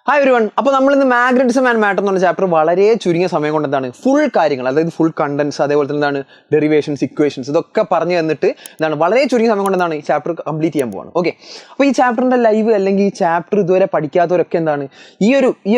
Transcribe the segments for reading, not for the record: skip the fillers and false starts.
Hi everyone. അപ്പോൾ നമ്മൾ ഇന്ന് മാഗ്നറ്റിസം ആൻഡ് മാറ്റർ എന്ന് പറഞ്ഞ ചാപ്റ്റർ വളരെ ചുരുങ്ങിയ സമയം കൊണ്ട് എന്താണ് ഫുൾ കാര്യങ്ങൾ, അതായത് ഫുൾ കണ്ടൻസ്, അതേപോലെ തന്നെ എന്താണ് ഡെറിവേഷൻസ്, ഇക്വേഷൻസ്, ഇതൊക്കെ പറഞ്ഞു തന്നിട്ട് എന്താണ് വളരെ ചുരുങ്ങിയ സമയം കൊണ്ട് എന്താണ് ഈ ചാപ്റ്റർ കംപ്ലീറ്റ് ചെയ്യാൻ പോവാണ്. ഓക്കെ, അപ്പോൾ ഈ ചാപ്റ്ററിൻ്റെ ലൈവ് അല്ലെങ്കിൽ ഈ ചാപ്റ്റർ ഇതുവരെ പഠിക്കാത്തവരൊക്കെ എന്താണ് ഈ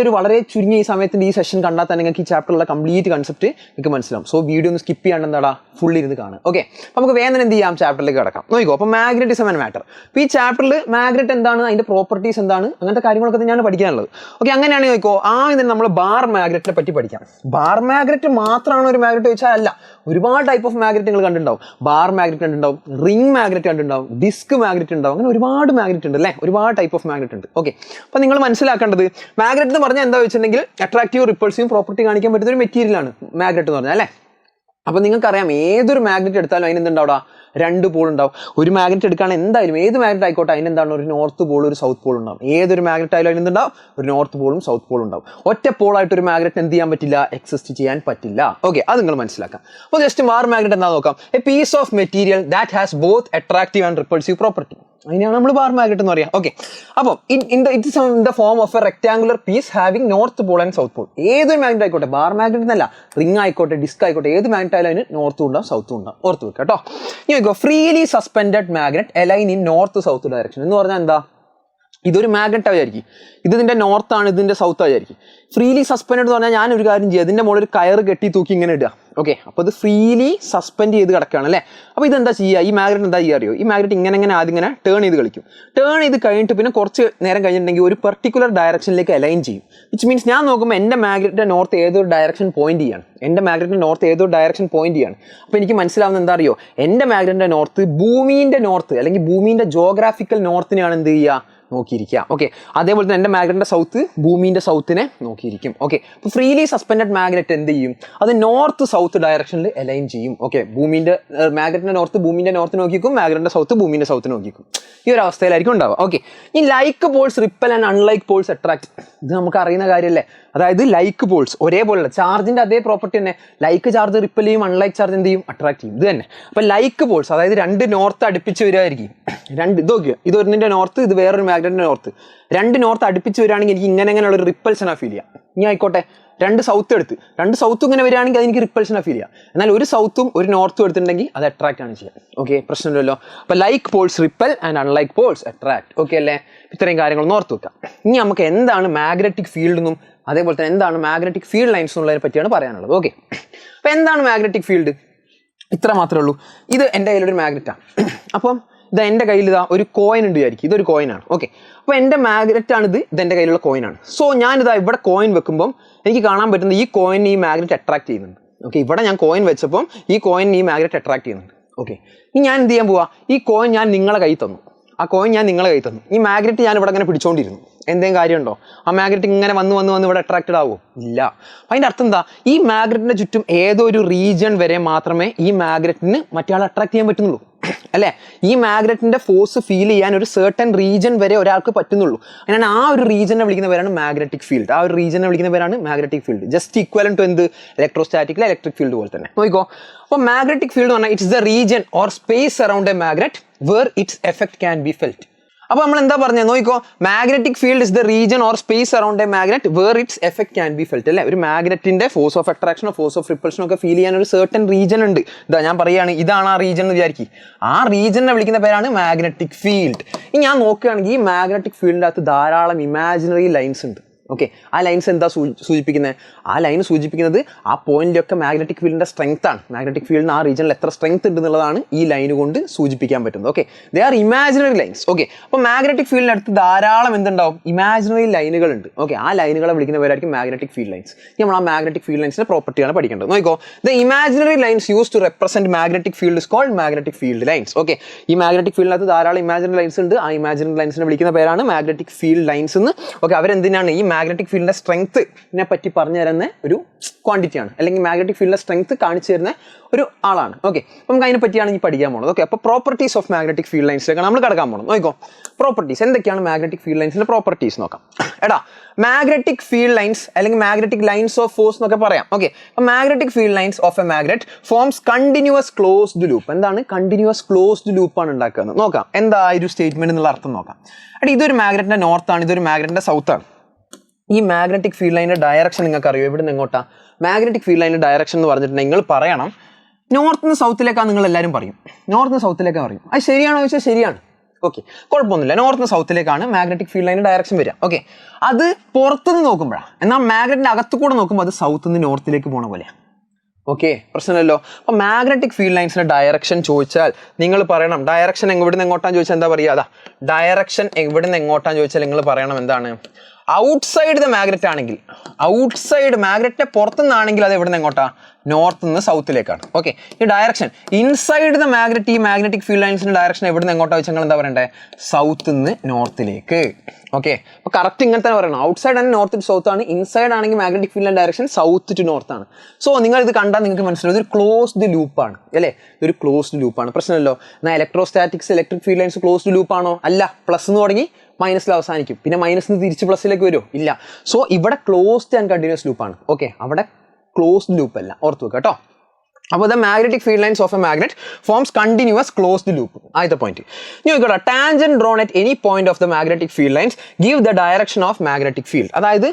ഒരു വളരെ ചുരുങ്ങിയ ഈ സമയത്തിൻ്റെ ഈ സെഷൻ കണ്ടാൽ തന്നെ നിങ്ങൾക്ക് ഈ ചാപ്റ്ററിലുള്ള കംപ്ലീറ്റ് കൺസെപ്റ്റ് നിങ്ങൾക്ക് മനസ്സിലാവും. സോ വീഡിയോ ഒന്ന് സ്കിപ്പ് ചെയ്യാണ്ട് എന്താടാ ഫുൾ ഇരുന്ന് കാണുക. ഓക്കെ, അപ്പോൾ നമുക്ക് വേഗം എന്ത് ചെയ്യാം, ചാപ്റ്ററിലേക്ക് കിടക്കാം. നോക്കിക്കോ. അപ്പോൾ മാഗ്നറ്റിസം ആൻഡ് മാറ്റർ. അപ്പോൾ ഈ ചാപ്റ്ററിൽ മാഗ്നറ്റ് എന്താണ്, അതിൻ്റെ പ്രോപ്പർട്ടീസ് എന്താണ്, അങ്ങനത്തെ കാര്യങ്ങളൊക്കെ തന്നെയാണ് പഠിക്കാനുള്ളത്. ഓക്കെ, അങ്ങനെയാണ് നോക്കോ. ഇതിന് നമ്മൾ ബാർ മാഗ്നറ്റിനെ പറ്റി പഠിക്കാം. ബാർ മാഗ്നറ്റ് മാത്രമാണ് ഒരു മാഗ്നറ്റ് ചോദിച്ചാൽ അല്ല, ഒരുപാട് ടൈപ്പ് ഓഫ് മാഗ്നറ്റ് നിങ്ങൾ കണ്ടിട്ടുണ്ടാവും. ബാർ മാഗ്നറ്റ് കണ്ടിട്ടുണ്ടാവും, റിംഗ് മാഗ്നറ്റ് കണ്ടിട്ടുണ്ടാവും, ഡിസ്ക് മാഗ്നറ്റ് ഉണ്ടാവും, അങ്ങനെ ഒരുപാട് മാഗ്നറ്റ് ഉണ്ട് അല്ലേ, ഒരുപാട് ടൈപ്പ് ഓഫ് മാഗ്നറ്റ് ഉണ്ട്. ഓക്കെ, അപ്പോൾ നിങ്ങൾ മനസ്സിലാക്കേണ്ടത് മാഗ്നറ്റ് എന്ന് പറഞ്ഞാൽ എന്താ വെച്ചിട്ടുണ്ടെങ്കിൽ അട്രാക്റ്റീവ് റിപ്പൾസീവ് പ്രോപ്പർട്ടി കാണിക്കാൻ പറ്റുന്ന ഒരു മെറ്റീരിയലാണ് മാഗ്നറ്റ് എന്ന് പറഞ്ഞാൽ അല്ലേ. അപ്പോൾ നിങ്ങൾക്കറിയാം ഏതൊരു മാഗ്നറ്റ് എടുത്താലും അതിന് എന്തുണ്ടാവും, രണ്ട് പോൾ ഉണ്ടാവും. ഒരു മാഗ്നറ്റ് എടുക്കുകയാണെങ്കിൽ എന്തായാലും ഏത് മാഗ്നറ്റ് ആയിക്കോട്ടെ അതിന് എന്താണ് ഒരു നോർത്ത് പോൾ ഒരു സൗത്ത് പോൾ ഉണ്ടാവും. ഏതൊരു മാഗ്നറ്റ് ആയാലും അതിന് എന്തുണ്ടാവും, ഒരു നോർത്ത് പോളും സൗത്ത് പോളും ഉണ്ടാവും. ഒറ്റ പോളായിട്ട് ഒരു മാഗ്നറ്റ് എന്ത് ചെയ്യാൻ പറ്റില്ല, എക്സിസ്റ്റ് ചെയ്യാൻ പറ്റില്ല. ഓക്കെ, അത് നിങ്ങൾ മനസ്സിലാക്കാം. അപ്പോൾ ജസ്റ്റ് ബാർ മാഗ്നറ്റ് എന്താ നോക്കാം. A piece of material that has both attractive and repulsive property. അതിനാണ് നമ്മൾ ബാർ മാഗ്നറ്റ് എന്ന് പറയാം. ഓക്കെ, അപ്പോൾ it's in the form of a rectangular piece having north pole and south pole. ഏതൊരു magnet ആയിക്കോട്ടെ, bar magnet എന്നല്ല, ring ആയിക്കോട്ടെ, disc ആയിക്കോട്ടെ, ഏത് മാഗ്നറ്റ് ആയാലും അതിന് നോർത്തും ഉണ്ടാവും സൗത്തും ഉണ്ടാവും. ഓർത്ത് വെക്കുക കേട്ടോ. ഇനി freely suspended magnet align in north south direction എന്ന് പറഞ്ഞാൽ എന്താ, ഇതൊരു മാഗ്നറ്റ് ആയിരിക്കും, ഇതിന്റെ നോർത്താണ്, ഇതിന്റെ സൗത്ത് ആയിരിക്കും. ഫ്രീലി സസ്പെൻഡ് എന്ന് പറഞ്ഞാൽ ഞാൻ ഒരു കാര്യം ചെയ്യുക, ഇതിന്റെ മുകളിൽ ഒരു കയറ് കെട്ടി തൂക്കി ഇങ്ങനെ ഇടുക. ഓക്കെ, അപ്പോൾ ഇത് ഫ്രീലി സസ്പെൻഡ് ചെയ്ത് കിടക്കുകയാണ് അല്ലേ. അപ്പോൾ ഇതെന്താ ചെയ്യുക, ഈ മാഗ്നറ്റ് എന്താ ചെയ്യുക അറിയോ, ഈ മാഗ്നറ്റ് ഇങ്ങനെ ആദ്യം ഇങ്ങനെ ടേൺ ചെയ്ത് കളിക്കും. ടേൺ ചെയ്ത് കഴിഞ്ഞിട്ട് പിന്നെ കുറച്ച് നേരം കഴിഞ്ഞിട്ടുണ്ടെങ്കിൽ ഒരു പെർട്ടിക്കുലർ ഡയറക്ഷനിലേക്ക് അലൈൻ ചെയ്യും. വിച്ച് മീൻസ് ഞാൻ നോക്കുമ്പോൾ എൻ്റെ മാഗ്നറ്റിന്റെ നോർത്ത് ഏതൊരു ഡയറക്ഷൻ പോയിന്റ് ചെയ്യാണ്, അപ്പോൾ എനിക്ക് മനസ്സിലാവുന്ന എന്താ അറിയോ, എൻ്റെ മാഗ്നറ്റിന്റെ നോർത്ത് ഭൂമിന്റെ നോർത്ത് അല്ലെങ്കിൽ ഭൂമിന്റെ ജോഗ്രാഫിക്കൽ നോർത്തിനെയാണ് എന്ത് ചെയ്യുക, നോക്കിയിരിക്കുക. ഓക്കെ, അതേപോലെ തന്നെ എൻ്റെ മാഗ്നറ്റിന്റെ സൗത്ത് ഭൂമിന്റെ സൗത്തിനെ നോക്കിയിരിക്കും. ഓക്കെ, അപ്പോൾ ഫ്രീലി സസ്പെൻഡഡ് മാഗ്നറ്റ് എന്ത് ചെയ്യും, അത് നോർത്ത് സൗത്ത് ഡയറക്ഷനിൽ അലൈൻ ചെയ്യും. ഓക്കെ, മാഗ്നറ്റിന്റെ നോർത്ത് ഭൂമിന്റെ നോർത്ത് നോക്കിക്കും, മാഗ്നറ്റിന്റെ സൗത്ത് ഭൂമിന്റെ സൗത്ത് നോക്കിക്കും. ഈ ഒരു അവസ്ഥയിലായിരിക്കും ഉണ്ടാവുക. ഓക്കെ, ഈ like poles repel and unlike poles attract, ഇത് നമുക്ക് അറിയുന്ന കാര്യമല്ലേ. അതായത് ലൈക്ക് പോൾസ് ഒരേപോലെയുള്ള ചാർജിന്റെ അതേ പ്രോപ്പർട്ടി തന്നെ, ലൈക്ക് ചാർജ് റിപ്പൽ ചെയ്യും, അൺലൈക്ക് ചാർജ് എന്ത് ചെയ്യും, അട്രാക്ട് ചെയ്യും. ഇത് തന്നെ. അപ്പോൾ ലൈക്ക് പോൾസ് അതായത് രണ്ട് നോർത്ത് അടുപ്പിച്ച് വരികയായിരിക്കും. ഇത് നോക്കിയോ, ഇത് ഒന്നിന്റെ നോർത്ത്, ഇത് വേറൊരു മാഗ്നറ്റിന്റെ നോർത്ത്, രണ്ട് നോർത്ത് അടുപ്പിച്ച് വരികയാണെങ്കിൽ എനിക്ക് ഇങ്ങനെയുള്ള ഒരു റിപ്പൽഷനാണ് ഫീൽ ചെയ്യാം. ഇനി ആയിക്കോട്ടെ രണ്ട് സൗത്ത് ഇങ്ങനെ വരികയാണെങ്കിൽ അതെനിക്ക് റിപ്പൽഷനാണ് ഫീൽ ചെയ്യാം. എന്നാൽ ഒരു സൗത്തും ഒരു നോർത്തും എടുത്തിട്ടുണ്ടെങ്കിൽ അത് അട്രാക്ട് ആണ് ചെയ്യുക. ഓക്കെ, പ്രശ്നമില്ലല്ലോ. അപ്പോൾ like poles repel and unlike poles attract. Okay അല്ലേ, ഇത്രയും കാര്യങ്ങളൊന്നും ഓർത്ത് വെക്കാം. ഇനി നമുക്ക് എന്താണ് മാഗ്നറ്റിക് ഫീൽഡ് എന്നും അതേപോലെ തന്നെ എന്താണ് മാഗ്നറ്റിക് ഫീൽഡ് ലൈൻസ് എന്നുള്ളതിനെ പറ്റിയാണ് പറയാനുള്ളത്. ഓക്കെ, അപ്പോൾ എന്താണ് മാഗ്നറ്റിക് ഫീൽഡ്, ഇത്ര മാത്രമേ ഉള്ളൂ. ഇത് എൻ്റെ കയ്യിലൊരു മാഗ്നറ്റാണ്. അപ്പം എൻ്റെ കയ്യിൽ ഒരു കോയിൻ ഉണ്ട് വിചാരിക്കും, ഇതൊരു കോയിനാണ്. ഓക്കെ, അപ്പോൾ എൻ്റെ മാഗ്നറ്റാണിത്, ഇതെൻ്റെ കയ്യിലുള്ള കോയിനാണ്. സോ ഞാനിതാ ഇവിടെ കോയിൻ വെക്കുമ്പം എനിക്ക് കാണാൻ പറ്റുന്നത് ഈ കോയിൻ ഈ മാഗ്നറ്റ് അട്രാക്ട് ചെയ്യുന്നുണ്ട്. ഓക്കെ, ഇവിടെ ഞാൻ കോയിൻ വെച്ചപ്പം ഈ കോയിൻ ഈ മാഗ്നറ്റ് അട്രാക്ട് ചെയ്യുന്നുണ്ട്. ഓക്കെ, ഇനി ഞാൻ എന്ത് ചെയ്യാൻ പോവാ, ഈ കോയിൻ ഞാൻ നിങ്ങളെ കയ്യിൽ തന്നു, ഈ മാഗ്നറ്റ് ഞാൻ ഇവിടെ ഇങ്ങനെ പിടിച്ചോണ്ടിരുന്നു. എന്തെങ്കിലും കാര്യമുണ്ടോ, ആ മാഗ്നറ്റ് ഇങ്ങനെ വന്ന് ഇവിടെ അട്രാക്റ്റഡ് ആവുമോ, ഇല്ല. അതിൻ്റെ അർത്ഥം എന്താ, ഈ മാഗ്നറ്റിന്റെ ചുറ്റും ഏതോ ഒരു റീജിയൻ വരെ മാത്രമേ ഈ മാഗ്നറ്റിന് മറ്റേ ആൾ അട്രാക്ട് ചെയ്യാൻ പറ്റുന്നുള്ളൂ അല്ലേ. ഈ മാഗ്നറ്റിന്റെ ഫോഴ്സ് ഫീൽ ചെയ്യാൻ ഒരു സർട്ടൻ റീജിയൻ വരെ ഒരാൾക്ക് പറ്റുന്നുള്ളൂ. അങ്ങനെയാണ് ആ ഒരു റീജിയനെ വിളിക്കുന്ന പേരാണ് magnetic field. Just equivalent to എന്ത്, ഇലക്ട്രോസ്റ്റാറ്റിക്കിലെ ഇലക്ട്രിക് ഫീൽഡ് പോലെ തന്നെ. നോക്കിക്കോ, അപ്പോൾ മാഗ്നറ്റിക് ഫീൽഡ് എന്ന് പറഞ്ഞാൽ it's the region or space around a magnet where its effect can be felt. അപ്പോൾ നമ്മൾ എന്താ പറഞ്ഞത് നോക്കിക്കോ, magnetic field is the region or space around a magnet where its effect can be felt അല്ലേ. ഒരു മാഗ്നറ്റിന്റെ ഫോഴ്സ് ഓഫ് അട്രാക്ഷനോ force of റിപ്പൾഷനോ ഒക്കെ ഫീൽ ചെയ്യാൻ ഒരു സർട്ടൻ റീജിയൻ ഉണ്ട്. ഇതാ ഞാൻ പറയുകയാണ്, ഇതാണ് ആ റീജിയൻ എന്ന് വിചാരിക്കും. ആ റീജിയനെ വിളിക്കുന്ന പേരാണ് മാഗ്നറ്റിക് ഫീൽഡ്. ഇനി ഞാൻ നോക്കുകയാണെങ്കിൽ ഈ മാഗ്നറ്റിക് ഫീൽഡിൻ്റെ അകത്ത് ധാരാളം ഇമാജിനറി ലൈൻസ് ഉണ്ട്. ഓക്കെ, ആ ലൈൻസ് എന്താ സൂചിപ്പിക്കുന്നത്, ആ ലൈൻ സൂചിപ്പിക്കുന്നത് ആ പോയിന്റിലൊക്കെ മാഗ്നറ്റിക് ഫീൽഡിന്റെ സ്ട്രെങ്ത് ആണ്. മാഗ്നറ്റിക് ഫീൽഡിന് ആ റീജിയനിൽ എത്ര സ്ട്രെങ്ത് ഉണ്ട് എന്നുള്ളതാണ് ഈ ലൈൻ കൊണ്ട് സൂചിപ്പിക്കാൻ പറ്റുന്നത്. Okay, they are imaginary lines. Okay, അപ്പോൾ മാഗ്നറ്റിക് ഫീൽഡിന് അടുത്ത് ധാരാളം എന്തുണ്ടാവും, ഇമാജിനറി ലൈനുകൾ ഉണ്ട്. ഓക്കെ, ആ ലൈനുകളെ വിളിക്കുന്ന പേരായിരിക്കും മാഗ്നറ്റിക് ഫീൽഡ് ലൈൻസ്. നമ്മൾ ആ മാഗ്നറ്റിക് ഫീൽഡ് ലൈൻസിന്റെ പ്രോപ്പർട്ടിയാണ് പഠിക്കേണ്ടത്. നോക്കിക്കോ, the imaginary lines use to represent magnetic field is called magnetic field lines. Okay, ഈ മാഗ്നറ്റിക് ഫീൽഡിനകത്ത് ധാരാളം ഇമാജിനറി ലൈൻസ് ഉണ്ട്. ആ ഇമാജിനറി ലൈൻസിനെ വിളിക്കുന്ന പേരാണ് മാഗ്നറ്റിക് ഫീൽഡ് ലൈൻസ് എന്ന്. ഓക്കെ, അവരെന്തിനാണ് ഈ മാഗ്നറ്റിക് ഫീൽഡിന്റെ സ്ട്രെങ്ത്തിനെ പറ്റി പറഞ്ഞു തരുന്ന ഒരു ക്വാണ്ടിറ്റിയാണ്, അല്ലെങ്കിൽ മാഗ്നറ്റിക് ഫീൽഡിന്റെ സ്ട്രെങ്ത് കാണിച്ചു തരുന്ന ഒരു ആളാണ്. ഓക്കെ, നമുക്ക് അതിനെ പറ്റിയാണ് ഈ പഠിക്കാൻ പോകുന്നത്. ഓക്കെ, അപ്പോൾ പ്രോപ്പർട്ടീസ് ഓഫ് മാഗ്നറ്റിക് ഫീൽഡ് ലൈൻസിലേക്കാണ് നമ്മൾ കിടക്കാൻ പോകുന്നത്. നോക്കിക്കോ, പ്രോപ്പർട്ടീസ് എന്തൊക്കെയാണ് മാഗ്നറ്റിക് ഫീൽഡ് ലൈൻസിന്റെ പ്രോപ്പർട്ടീസ് നോക്കാം. മാഗ്നറ്റിക് ഫീൽഡ് ലൈൻസ് അല്ലെങ്കിൽ മാഗ്നറ്റിക് ലൈൻസ് ഓഫ് ഫോഴ്സ് എന്നൊക്കെ പറയാം. ഓക്കെ, അപ്പോൾ magnetic field lines of a magnet forms continuous closed loop. എന്താണ് കണ്ടിന്യൂസ് ക്ലോസ്ഡ് ലൂപ്പാണ് ഉണ്ടാക്കുന്നത്. നോക്കാം എന്താ ഒരു സ്റ്റേറ്റ്മെന്റ് എന്നുള്ള അർത്ഥം നോക്കാം. ഇതൊരു മാഗ്നറ്റിന്റെ നോർത്ത് ആണ്, ഇതൊരു മാഗ്നറ്റിന്റെ സൗത്ത് ആണ്. ഈ മാഗ്നറ്റിക് ഫീൽഡ് ലൈനിന്റെ ഡയറക്ഷൻ നിങ്ങൾക്ക് അറിയോ? എവിടെ നിന്ന് എങ്ങോട്ടാ മാഗ്നറ്റിക് ഫീൽഡ് ലൈനിന്റെ ഡയറക്ഷൻ എന്ന് പറഞ്ഞിട്ടുണ്ടെങ്കിൽ നിങ്ങൾ പറയണം നോർത്ത് നിന്ന് സൗത്തിലേക്കാണ്. നിങ്ങൾ എല്ലാവരും പറയും നോർത്ത് നിന്ന് സൗത്തിലേക്കാണ് പറയും. അത് ശരിയാണോ ചോദിച്ചാൽ ശരിയാണ്. ഓക്കെ, കുഴപ്പമൊന്നുമില്ല. നോർത്ത് നിന്ന് സൗത്തിലേക്കാണ് മാഗ്നറ്റിക് ഫീൽഡ് ലൈനിന്റെ ഡയറക്ഷൻ വരിക. ഓക്കെ, അത് പുറത്തുനിന്ന് നോക്കുമ്പോഴാണ്. എന്നാൽ മാഗ്നറ്റിന്റെ അകത്ത് കൂടെ നോക്കുമ്പോൾ അത് സൗത്ത് നിന്ന് നോർത്തിലേക്ക് പോണ പോലെയാണ്. ഓക്കെ, പ്രശ്നമല്ലല്ലോ. അപ്പോൾ മാഗ്നറ്റിക് ഫീൽഡ് ലൈൻസിന്റെ ഡയറക്ഷൻ ചോദിച്ചാൽ നിങ്ങൾ പറയണം ഡയറക്ഷൻ എവിടെ നിന്ന് എങ്ങോട്ടാന്ന് ചോദിച്ചാൽ എന്താ പറയുക? അതാ ഡയറക്ഷൻ എവിടെ നിന്ന് എങ്ങോട്ടാന്ന് ചോദിച്ചാൽ നിങ്ങൾ പറയണം എന്താണ്? ഔട്ട്സൈഡ് ദ മാഗ്നറ്റ് ആണെങ്കിൽ, ഔട്ട്സൈഡ് മാഗ്നറ്റിന്റെ പുറത്തുനിന്നാണെങ്കിൽ അത് എവിടെ നിന്ന് എങ്ങോട്ടാ? നോർത്ത് നിന്ന് സൗത്തിലേക്കാണ്. ഓക്കെ, ഈ ഡയറക്ഷൻ ഇൻസൈഡ് ദ മാഗ്നറ്റ്, ഈ മാഗ്നറ്റിക് ഫീൽഡ് ലൈൻസിന്റെ ഡയറക്ഷൻ എവിടെ നിന്ന് എങ്ങോട്ടാ വെച്ചാൽ എന്താ പറയണ്ടേ? സൗത്ത് നിന്ന് നോർത്തിലേക്ക്. ഓക്കെ, അപ്പോൾ കറക്റ്റ് ഇങ്ങനെ തന്നെ പറയണം. ഔട്ട്സൈഡ് ആണ് നോർത്ത് ടു സൗത്ത് ആണ്, ഇൻസൈഡ് ആണെങ്കിൽ magnetic field direction south to north ആണ്. സോ നിങ്ങൾ ഇത് കണ്ടാൽ നിങ്ങൾക്ക് മനസ്സിലാവും ഇതൊരു ക്ലോസ്ഡ് ലൂപ്പാണ് അല്ലേ? ഇതൊരു ക്ലോസ്ഡ് ലൂപ്പാണ്. പ്രശ്നമല്ലോ. എന്നാൽ electrostatics electric field lines closed ലൂപ്പാണോ? അല്ല. പ്ലസ് എന്ന് തുടങ്ങി മൈനസിൽ അവസാനിക്കും. പിന്നെ മൈനസിന് തിരിച്ച് പ്ലസിലേക്ക് വരുമോ? ഇല്ല. സോ ഇവിടെ ക്ലോസ്ഡ് ആൻഡ് കണ്ടിന്യൂസ് ലൂപ്പാണ്. ഓക്കെ, അവിടെ ക്ലോസ്ഡ് ലൂപ്പ് അല്ല, ഓർത്ത് വെക്കുക കേട്ടോ. അപ്പോൾ the magnetic field lines of a magnet forms continuous closed loop. ആദ്യത്തെ പോയിന്റ് ഇനി നോക്കിക്കോട്ടെ. Tangent drawn at any point of the magnetic field lines give the direction of magnetic field. അതായത്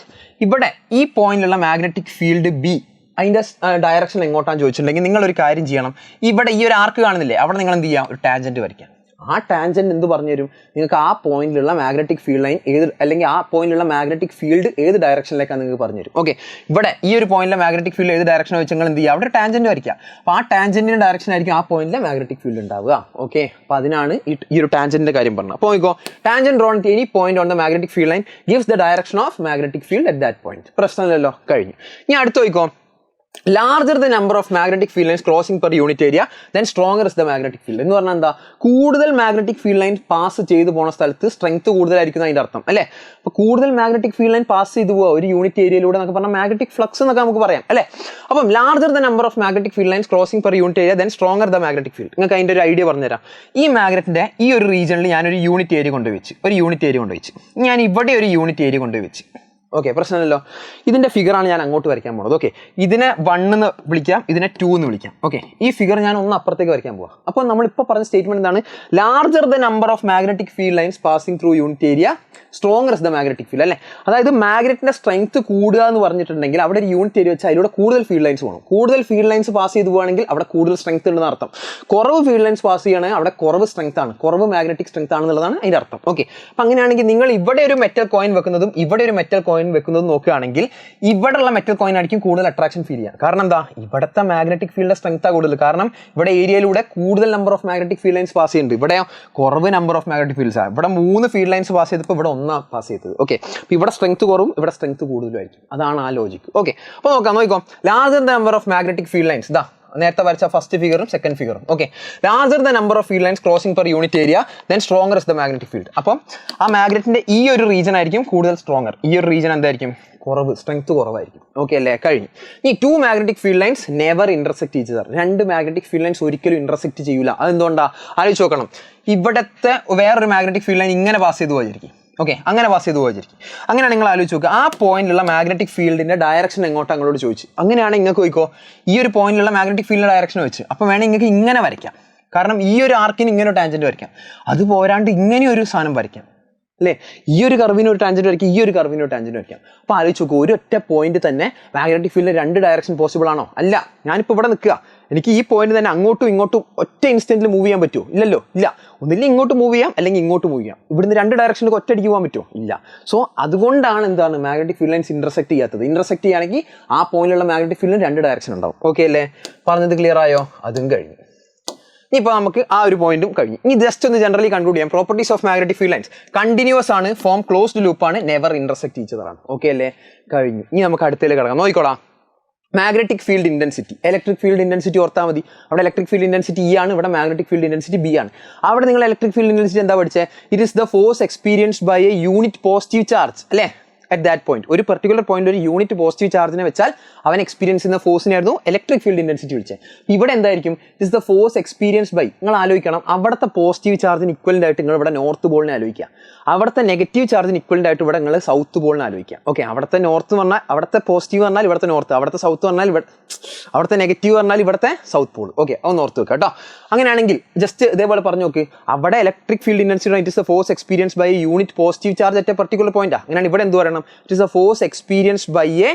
ഇവിടെ ഈ പോയിന്റിലുള്ള മാഗ്നറ്റിക് ഫീൽഡ് ബി, അതിൻ്റെ direction എങ്ങോട്ടാന്ന് ചോദിച്ചിട്ടുണ്ടെങ്കിൽ നിങ്ങളൊരു കാര്യം ചെയ്യണം. ഇവിടെ ഈ ഒരു ആർക്ക് കാണുന്നില്ലേ, അവിടെ നിങ്ങൾ എന്ത് ചെയ്യുക? ഒരു ടാൻജന്റ് വരയ്ക്കാം. ആ ടാൻജന്റ് എന്ത് പറഞ്ഞു തരും നിങ്ങൾക്ക്? ആ പോയിന്റിലുള്ള മാഗ്നറ്റിക് ഫീൽഡ് ലൈൻ ഏത്, അല്ലെങ്കിൽ ആ പോയിന്റിലുള്ള മാഗ്നറ്റിക് ഫീൽഡ് ഏത് ഡയറക്ഷനിലേക്കാണ് നിങ്ങൾക്ക് പറഞ്ഞു തരും. ഓക്കെ, ഇവിടെ ഈ ഒരു പോയിന്റിലെ മാഗ്നറ്റിക് ഫീൽഡ് ഏത് ഡയറക്ഷൻ വെച്ച് നിങ്ങൾ എന്ത് ചെയ്യുക? അവിടെ ടാൻജന്റ് വരയ്ക്കുക. അപ്പോൾ ആ ടാൻജന്റിന്റെ ഡയറക്ഷൻ ആയിരിക്കും ആ പോയിന്റിലെ മാഗ്നറ്റിക് ഫീൽഡ് ഉണ്ടാവുക. ഓക്കെ, അപ്പോൾ അതിനാണ് ഈ ഒരു ടാൻജന്റിന്റെ കാര്യം പറഞ്ഞത്. അപ്പോൾ നോക്കിക്കോ, tangent drawn at any point on the magnetic field line gives the direction of magnetic field at that point. പ്രശ്നമില്ലല്ലോ, കഴിഞ്ഞു. ഇനി അടുത്ത് നോക്കിക്കോ. Larger the number of magnetic field lines crossing per unit area, then stronger is the magnetic field. എന്ന് പറഞ്ഞാൽ എന്താ? കൂടുതൽ magnetic field line pass ചെയ്ത് പോകുന്ന സ്ഥലത്ത് സ്ട്രെങ്ത് കൂടുതലായിരിക്കും അതിന്റെ അർത്ഥം അല്ലേ? അപ്പോൾ കൂടുതൽ മാഗ്നറ്റിക് ഫീൽഡ് ലൈൻ പാസ് ചെയ്ത് പോവുക ഒരു യൂണിറ്റ് ഏരിയയിലൂടെ എന്നൊക്കെ പറഞ്ഞാൽ മാഗ്നറ്റിക് ഫ്ലക്സ് എന്നൊക്കെ നമുക്ക് പറയാം അല്ലേ? അപ്പം larger the number of magnetic field lines crossing per unit area, then stronger the magnetic field. നിങ്ങൾക്ക് അതിന്റെ ഒരു ഐഡിയ പറഞ്ഞുതരാം. ഈ മാഗ്നറ്റിന്റെ ഈ ഒരു റീജിയനിൽ ഞാനൊരു യൂണിറ്റ് ഏരിയ കൊണ്ടുവച്ച്, ഞാൻ ഇവിടെ ഒരു യൂണിറ്റ് ഏരിയ കൊണ്ടുവച്ച്. ഓക്കെ, പ്രശ്നമല്ലോ. ഇതിന്റെ ഫിഗറാണ് ഞാൻ അങ്ങോട്ട് വരയ്ക്കാൻ പോകുന്നത്. ഓക്കെ, ഇതിനെ 1 എന്ന് വിളിക്കാം, ഇതിനെ 2 എന്ന് വിളിക്കാം. ഓക്കെ, ഈ ഫിഗർ ഞാൻ ഒന്ന് അപ്പുറത്തേക്ക് വരയ്ക്കാൻ പോവാം. അപ്പോൾ നമ്മളിപ്പോൾ പറഞ്ഞ സ്റ്റേറ്റ്മെന്റ് എന്താണ്? Larger the number of magnetic field lines passing through unit area, stronger is the magnetic field അല്ലേ? അതായത് മാഗ്നറ്റിന്റെ സ്ട്രെങ്ത് കൂടുക എന്ന് പറഞ്ഞിട്ടുണ്ടെങ്കിൽ അവിടെ ഒരു യൂണിറ്റ് ഏരിയ വെച്ചാൽ അതിലൂടെ കൂടുതൽ ഫീൽഡ് ലൈൻസ് പോകണം. കൂടുതൽ ഫീൽഡ് ലൈൻസ് പാസ് ചെയ്ത് പോകുകയാണെങ്കിൽ അവിടെ കൂടുതൽ സ്ട്രെങ്ത് ഉണ്ടെന്ന് അർത്ഥം. കുറവ് ഫീൽഡ് ലൈൻസ് പാസ് ചെയ്യുകയാണെങ്കിൽ അവിടെ കുറവ് സ്ട്രെങ്ത് ആണ്, കുറവ് മാഗ്നറ്റിക് സ്ട്രെങ്ത് ആണെന്നുള്ളതാണ് അതിന്റെ അർത്ഥം. ഓക്കെ, അപ്പം അങ്ങനെയാണെങ്കിൽ നിങ്ങൾ ഇവിടെ ഒരു മെറ്റൽ കോയിൻ വെക്കുന്നതും ഇവിടെ ഒരു മെറ്റൽ കോയിൻ വെക്കുന്നതും നോക്കുകയാണെങ്കിൽ ഇവിടെയുള്ള മെറ്റൽ കോയിൻ ആയിരിക്കും കൂടുതൽ അട്രാക്ഷൻ ഫീൽ ചെയ്യുക. കാരണം എന്താ? ഇവിടുത്തെ മാഗ്നറ്റിക് ഫീൽഡിന്റെ സ്ട്രെങ്ത് കൂടുതൽ. കാരണം ഇവിടെ ഏരിയയിലൂടെ കൂടുതൽ number of magnetic field lines pass ചെയ്യുന്നുണ്ട്. ഇവിടെ കുറവ് നമ്പർ ഓഫ് മാഗ്നറ്റിക് ഫീൽഡ്സ് ആണ്. ഇവിടെ 3 ഫീൽഡ് ലൈൻസ് പാസ് ചെയ്തപ്പോൾ ഇവിടെ 1 പാസ് ചെയ്തത്. ഓക്കെ, അപ്പോൾ ഇവിടെ സ്ട്രെങ്ത് കുറവും ഇവിടെ സ്ട്രെങ്ത് കൂടുതലായിരിക്കും. അതാണ് ആ ലോജിക്ക്. ഓക്കെ, അപ്പോൾ നോക്കിക്കോ. Larger the number of magnetic field lines, ഇതാ നേരത്തെ വരച്ച ഫസ്റ്റ് ഫിഗറും സെക്കൻഡ് ഫിഗറും. Okay, larger the number of field lines crossing per unit area, then stronger is the magnetic field. അപ്പം ആ മാഗ്നറ്റിന്റെ ഈ ഒരു റീജൻ ആയിരിക്കും കൂടുതൽ സ്ട്രോങ്ങർ, ഈ ഒരു റീജൻ എന്തായിരിക്കും? കുറവ്, സ്ട്രെങ്ത് കുറവായിരിക്കും. ഓക്കെ അല്ലേ? കഴിഞ്ഞു. ഈ 2 magnetic field lines never intersect each other. 2 magnetic field lines ഒരിക്കലും ഇന്റർസെക്ട് ചെയ്യൂല. അതെന്തുകൊണ്ടാ? ആലോചിച്ച് നോക്കണം. ഇവിടുത്തെ വേറൊരു മാഗ്നറ്റിക് ഫീൽഡ് ലൈൻ ഇങ്ങനെ പാസ് ചെയ്ത് പോയിരിക്കും. ഓക്കെ, അങ്ങനെ പാസ് ചെയ്ത് പോയിരിക്കും. അങ്ങനെ നിങ്ങൾ ആലോചിച്ച് നോക്കുക, ആ പോയിന്റിലുള്ള മാഗ്നറ്റിക് ഫീൽഡിന്റെ ഡയറക്ഷൻ എങ്ങോട്ട് അങ്ങോട്ട് ചോദിച്ചു. അങ്ങനെയാണ് നിങ്ങൾക്ക് പോയിക്കോ ഈ ഒരു പോയിന്റിലുള്ള മാഗ്നറ്റിക് ഫീൽഡിന്റെ ഡയറക്ഷൻ വെച്ച്. അപ്പോൾ വേണമെങ്കിൽ നിങ്ങൾക്ക് ഇങ്ങനെ വരയ്ക്കാം. കാരണം ഈ ഒരു ആർക്കിന് ഇങ്ങനെ ഒരു ടാൻജന്റ് വരയ്ക്കാം. അത് പോരാണ്ട് ഇങ്ങനെ ഒരു സാധനം വരയ്ക്കാം അല്ലേ? ഈ ഒരു കർവിന് ഒരു ടാൻജന്റ് വരയ്ക്കാം, ഈ ഒരു കർവിന് ഒരു ടാൻജന്റ് വരയ്ക്കാം. അപ്പോൾ ആലോചിച്ച് നോക്കുക, ഒരു ഒറ്റ പോയിന്റ് തന്നെ മാഗ്നറ്റിക് ഫീൽഡിൽ 2 ഡയറക്ഷൻ പോസിബിൾ ആണോ? അല്ല. ഞാനിപ്പോൾ ഇവിടെ നിൽക്കുക, എനിക്ക് ഈ പോയിന്റ് തന്നെ അങ്ങോട്ടും ഇങ്ങോട്ടും ഒറ്റ ഇൻസ്റ്റന്റിൽ മൂവ് ചെയ്യാൻ പറ്റുമോ? ഇല്ലല്ലോ, ഇല്ല. ഒന്നില്ലെങ്കിൽ ഇങ്ങോട്ട് മൂവ് ചെയ്യാം, അല്ലെങ്കിൽ ഇങ്ങോട്ട് മൂവ് ചെയ്യാം. ഇവിടുന്ന് 2 ഡയറക്ഷനിൽ ഒറ്റയടിക്ക് പോകാൻ പറ്റുമോ? ഇല്ല. സോ അതുകൊണ്ടാണ് എന്താണ് മാഗ്നറ്റിക് ഫീൽഡ് ലൈൻസ് ഇന്റർസെക്ട് ചെയ്യാത്തത്. ഇന്റർസെക്ട് ചെയ്യുകയാണെങ്കിൽ ആ പോയിന്റിലുള്ള മാഗ്നറ്റിക് ഫീൽഡിന് 2 ഡയറക്ഷൻ ഉണ്ടാവും. ഓക്കെ അല്ലേ? പറഞ്ഞത് ക്ലിയർ ആയോ? അതും കഴിഞ്ഞു. ഇപ്പോൾ നമുക്ക് ആ ഒരു പോയിന്റും കഴിഞ്ഞു. ഇനി ജസ്റ്റ് ഒന്ന് ജനറലി കൺക്ലൂഡ് ചെയ്യാം. Properties of magnetic field lines: continuous ആണ്, ഫോം ക്ലോസ്ഡ് ലൂപ്പ് ആണ്, നെവർ ഇന്റർസെക്ട് ഈച്ച് അതർ ആണ്. ഓക്കെ അല്ലേ? കഴിഞ്ഞു. ഇനി നമുക്ക് അടുത്തേക്ക് കിടക്കാം. നോക്കിക്കോളാം. Magnetic field intensity, electric field intensity ഓർത്താൽ മതി. അവിടെ ഇലക്ട്രിക് ഫീൽഡ് ഇന്റൻസിറ്റി ഇ ആണ്, ഇവിടെ മാഗ്നറ്റിക് ഫീൽഡ് ഇന്റൻസിറ്റി ബി ആണ്. അവിടെ നിങ്ങൾ ഇലക്ട്രിക് ഫീൽഡ് ഇന്റൻസിറ്റി എന്താ പഠിച്ചത്? It is the force experienced by a unit positive charge അല്ലേ? അറ്റ് ദാറ്റ് പോയിന്റ്, ഒരു പെർട്ടിക്കുലർ പോയിന്റ് ഒരു യൂണിറ്റ് പോസിറ്റീവ് ചാർജിനെ വെച്ചാൽ അവൻ എക്സ്പീരിയൻസ് ചെയ്യുന്ന ഫോഴ്സിനായിരുന്നു ഇലക്ട്രിക് ഫീൽഡ് ഇന്റൻസിറ്റി വിളിച്ചത്. ഇവിടെ എന്തായിരിക്കും? Is the force experience by, നിങ്ങൾ ആലോചിക്കണം, അവിടുത്തെ പോസിറ്റീവ് ചാർജിന് ഇക്വലന്റ് ആയിട്ട് നിങ്ങൾ ഇവിടെ നോർത്ത് പോളിനെ ആലോചിക്കുക, അവിടുത്തെ നെഗറ്റീവ് ചാർജിന് ഇക്വലന്റ് ആയിട്ട് ഇവിടെ നിങ്ങൾ സൗത്ത് പോളിനെ ആലോചിക്കുക. ഓക്കെ, അവിടുത്തെ നോർത്ത് പറഞ്ഞാൽ അവിടുത്തെ പോസിറ്റീവ് പറഞ്ഞാൽ ഇവിടുത്തെ നോർത്ത്, അവിടുത്തെ സൗത്ത് പറഞ്ഞാൽ അവിടുത്തെ നെഗറ്റീവ് പറഞ്ഞാൽ ഇവിടുത്തെ സൗത്ത് പോൾ. ഓക്കെ, അത് നോർത്ത് വെക്കുക കേട്ടോ. അങ്ങനെയാണെങ്കിൽ ജസ്റ്റ് ഇതേപോലെ പറഞ്ഞു നോക്ക്, അവിടെ electric field intensity it is the force experience by unit positive charge at a particular point. അങ്ങനെയാണ് ഇവിടെ എന്ത് പറയണം? എഴുതണം? It is the force experienced by a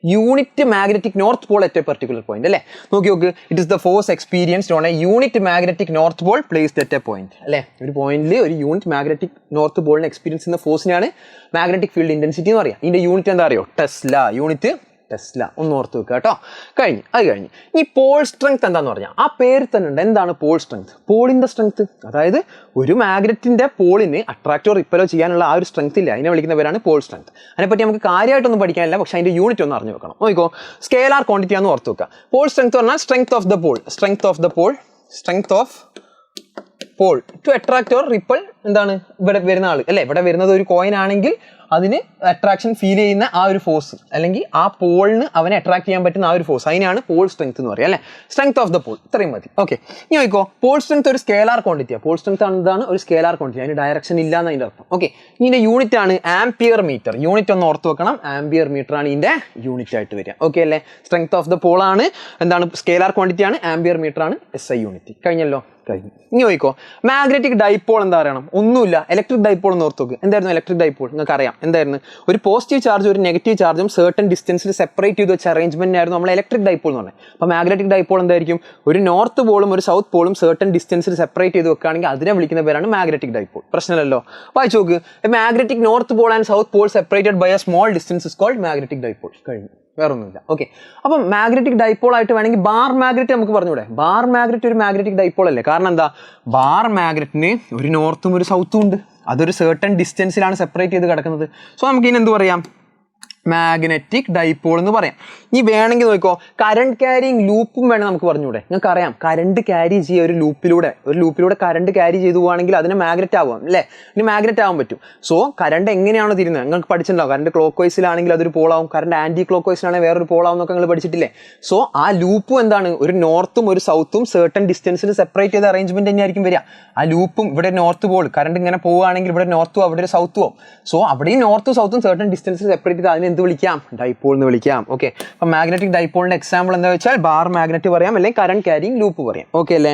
unit magnetic north pole at a particular point അല്ലേ? നോക്കി നോക്ക്, it is the force experienced on a unit magnetic north pole placed at A point അല്ലേ? ഒരു പോയിന്റിൽ ഒരു യൂണിറ്റ് മാഗ്നറ്റിക് നോർത്ത് പോളിന് എക്സ്പീരിയൻസ് ചെയ്യുന്ന ഫോഴ്സിനാണ് magnetic field intensity എന്ന് പറയാം. ഇതിന്റെ യൂണിറ്റ് എന്താ അറിയോ? ടെസ്ല. Unit Tesla. ഒന്ന് ഓർത്ത് വെക്കുക കേട്ടോ. അത് കഴിഞ്ഞ് ഈ പോൾ സ്ട്രെങ്ത് എന്താന്ന് പറഞ്ഞാൽ ആ പേര് തന്നെ ഉണ്ട്. എന്താണ് പോൾ സ്ട്രെങ്ത്? പോളിന്റെ സ്ട്രെങ്ത്, അതായത് ഒരു മാഗ്നറ്റിന്റെ പോളിന് അട്രാക്റ്റോ റിപ്പലോ ചെയ്യാനുള്ള ആ ഒരു സ്ട്രെങ്ത് ഇല്ല, അതിനെ വിളിക്കുന്ന പേരാണ് പോൾ സ്ട്രെങ്ത്. അതിനെപ്പറ്റി നമുക്ക് കാര്യമായിട്ടൊന്നും പഠിക്കാനില്ല, പക്ഷേ അതിന്റെ യൂണിറ്റ് ഒന്ന് അറിഞ്ഞു വെക്കണം. നോക്കിക്കോ, സ്കേലാർ ക്വാണ്ടിറ്റി ആണെന്ന് ഓർത്ത് വെക്കുക. പോൾ സ്ട്രെങ്ത് പറഞ്ഞാൽ strength of the pole, strength of pole to attract or repel. എന്താണ് ഇവിടെ വരുന്ന ആൾ അല്ലെ? ഇവിടെ വരുന്നത് ഒരു കോയിൻ ആണെങ്കിൽ അതിന് അട്രാക്ഷൻ ഫീൽ ചെയ്യുന്ന ആ ഒരു ഫോഴ്സ്, അല്ലെങ്കിൽ ആ പോളിന് അവനെ അട്രാക്ട് ചെയ്യാൻ പറ്റുന്ന ആ ഒരു ഫോഴ്സ്, അതിനാണ് പോൾ സ്ട്രെങ്ത് എന്ന് പറയുക അല്ലെ? സ്ട്രെങ്ത് ഓഫ് ദ പോൾ, ഇത്രയും മതി. ഓക്കെ, ഇനി നോക്കിക്കോ, പോൾ സ്ട്രെങ്ത് ഒരു സ്കേലാർ ക്വാണ്ടിറ്റിയാണ്. പോൾ സ്ട്രെങ്ത് എന്താണ്? ഒരു സ്കേലാർ ക്വാണ്ടിറ്റി, അതിന് ഡയറക്ഷൻ ഇല്ല എന്ന് അതിന്റെ അർത്ഥം. ഓക്കെ, ഇതിന്റെ യൂണിറ്റ് ആണ് ആംപിയർ മീറ്റർ. യൂണിറ്റ് ഒന്ന് ഓർത്ത് വെക്കണം, ആംപിയർ മീറ്റർ ആണ് ഇതിന്റെ യൂണിറ്റ് ആയിട്ട് വരിക. ഓക്കെ അല്ലേ? സ്ട്രെങ്ത് ഓഫ് ദ പോൾ ആണ്, എന്താണ്, സ്കേലാർ ക്വാണ്ടിറ്റി ആണ്, ആംപിയർ മീറ്റർ ആണ് SI യൂണിറ്റ്. കഴിഞ്ഞല്ലോ? കഴിഞ്ഞു. ഇനി നോക്കിക്കോ, മാഗ്നറ്റിക് ഡൈപോൾ എന്താ പറയണം? ഒന്നുമില്ല, ഇലക്ട്രിക് ഡൈപോൾ എന്ന് ഓർത്ത് നോക്ക്. എന്തായിരുന്നു ഇലക്ട്രിക് ഡൈപോൾ? നിങ്ങൾക്ക് അറിയാം എന്തായിരുന്നു? ഒരു പോസിറ്റീവ് ചാർജ് ഒരു നെഗറ്റീവ് ചാർജും സർട്ടൻ ഡിസ്റ്റൻസിൽ സെപ്പറേറ്റ് ചെയ്ത് വെച്ച അറേഞ്ച്മെന്റ് ആയിരുന്നു നമ്മൾ ഇലക്ട്രിക് ഡൈപോൾ എന്ന് പറയുന്നത്. അപ്പോൾ മാഗ്നറ്റിക് ഡൈപോൾ എന്തായിരിക്കും? ഒരു നോർത്ത് പോളും ഒരു സൗത്ത് പോളും സർട്ടൻ ഡിസ്റ്റൻസിൽ സെപ്പറേറ്റ് ചെയ്ത് വെക്കുകയാണെങ്കിൽ അതിനെ വിളിക്കുന്ന പേരാണ് മാഗ്നറ്റിക് ഡൈപോൾ. പ്രശ്നമല്ലല്ലോ? വായിച്ചു നോക്ക്, magnetic north pole and south pole separated by a small distance is called magnetic dipole. കഴിഞ്ഞു, വേറൊന്നുമില്ല. ഓക്കെ, അപ്പം മാഗ്നറ്റിക് ഡൈപോൾ ആയിട്ട് വേണമെങ്കിൽ ബാർ മാഗ്നറ്റ് നമുക്ക് പറഞ്ഞൂടെ? ബാർ മാഗ്നറ്റ് ഒരു മാഗ്നറ്റിക് ഡൈപോൾ അല്ലേ? കാരണം എന്താ? ബാർ മാഗ്നറ്റിന് ഒരു നോർത്തും ഒരു സൗത്തും ഉണ്ട്, അതൊരു സർട്ടൻ ഡിസ്റ്റൻസിലാണ് സെപ്പറേറ്റ് ചെയ്ത് കിടക്കുന്നത്. സോ നമുക്ക് ഇതിന് എന്ത് പറയാം? മാഗ്നറ്റിക് ഡൈപോൾ എന്ന് പറയാം. ഇനി വേണമെങ്കിൽ നോക്കിക്കോ, കറണ്ട് ക്യാരിങ് ലൂപ്പും വേണം നമുക്ക് പറഞ്ഞൂടെ? നിങ്ങൾക്ക് അറിയാം, കറണ്ട് ക്യാരി ചെയ്യുക ഒരു ലൂപ്പിലൂടെ കറണ്ട് ക്യാരി ചെയ്തു പോവുകയാണെങ്കിൽ അതിന് മാഗ്നറ്റ് ആവാം അല്ലേ? ഇനി മാഗ്നറ്റ് ആവാൻ പറ്റും. സോ കറണ്ട് എങ്ങനെയാണോ തിരുന്നത് നിങ്ങൾക്ക് പഠിച്ചിട്ടുണ്ടാവും. കറണ്ട് ക്ലോക്ക് വൈസിലാണെങ്കിൽ അതൊരു പോളാവും, കറണ്ട് ആന്റി ക്ലോക്ക് വൈസിലാണെങ്കിൽ വേറൊരു പോളാവും എന്നൊക്കെ നിങ്ങൾ പഠിച്ചിട്ടില്ലേ? സോ ആ ലൂപ്പും എന്താണ്? ഒരു നോർത്തും ഒരു സൗത്തും സർട്ടൻ ഡിസ്റ്റൻസിൽ സെപ്പറേറ്റ് ചെയ്ത അറേഞ്ച്മെന്റ് തന്നെയായിരിക്കും വരിക. ആ ലൂപ്പും ഇവിടെ നോർത്ത് പോൾ കറണ്ട് ഇങ്ങനെ പോവുകയാണെങ്കിൽ ഇവിടെ നോർത്തും അവിടെ ഒരു സൗത്തും ആവും. സോ അവിടെയും നോർത്തും സൗത്തും സർട്ടൻ ഡിസ്റ്റൻസിൽ സെപ്പറേറ്റ് ചെയ്ത് അതിന് എന്ത് വിളിക്കാം? ഡൈപോൾ എന്ന് വിളിക്കാം. ഓക്കെ, അപ്പം മാഗ്നറ്റിക് ഡൈപോളിന്റെ എക്സാമ്പിൾ എന്താ വെച്ചാൽ ബാർ മാഗ്നറ്റ് പറയാം, അല്ലെങ്കിൽ കറണ്ട് ക്യാരിങ് ലൂപ്പ് പറയാം. ഓക്കെ അല്ലേ?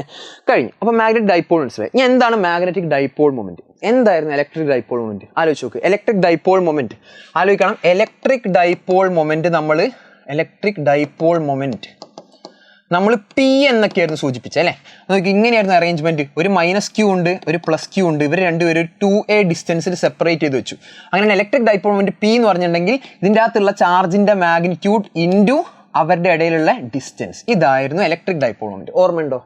കഴിഞ്ഞു. അപ്പം മാഗ്നറ്റിക് ഡൈപോൾ മനസ്സിലായി. ഇനി എന്താണ് മാഗ്നറ്റിക് ഡൈപോൾ മൊമെന്റ്? എന്തായിരുന്നു ഇലക്ട്രിക് ഡൈപോൾ മൊമെന്റ്? ആലോചിച്ച് നോക്ക്. ഇലക്ട്രിക് ഡൈപോൾ മൊമെന്റ് ആലോചിക്കണം. ഇലക്ട്രിക് ഡൈപോൾ മൊമെന്റ് നമ്മൾ P എന്നൊക്കെയായിരുന്നു സൂചിപ്പിച്ചത് അല്ലേ? നമുക്ക് ഇങ്ങനെയായിരുന്നു അറേഞ്ച്മെന്റ്. ഒരു -Q ഉണ്ട്, ഒരു +Q ഉണ്ട്. ഇവർ രണ്ടുപേരും ഒരു 2a ഡിസ്റ്റൻസിൽ സെപ്പറേറ്റ് ചെയ്ത് വെച്ചു. അങ്ങനെ ഇലക്ട്രിക് ഡൈപോൾ മൊമെന്റ് P എന്ന് പറഞ്ഞിട്ടുണ്ടെങ്കിൽ ഇതിൻ്റെ അകത്തുള്ള ചാർജിന്റെ മാഗ്നിറ്റ്യൂഡ് ഇൻറ്റു അവരുടെ ഇടയിലുള്ള ഡിസ്റ്റൻസ്, ഇതായിരുന്നു ഇലക്ട്രിക് ഡൈപോൾ മൊമെന്റ്. ഓർമ്മയുണ്ടോ?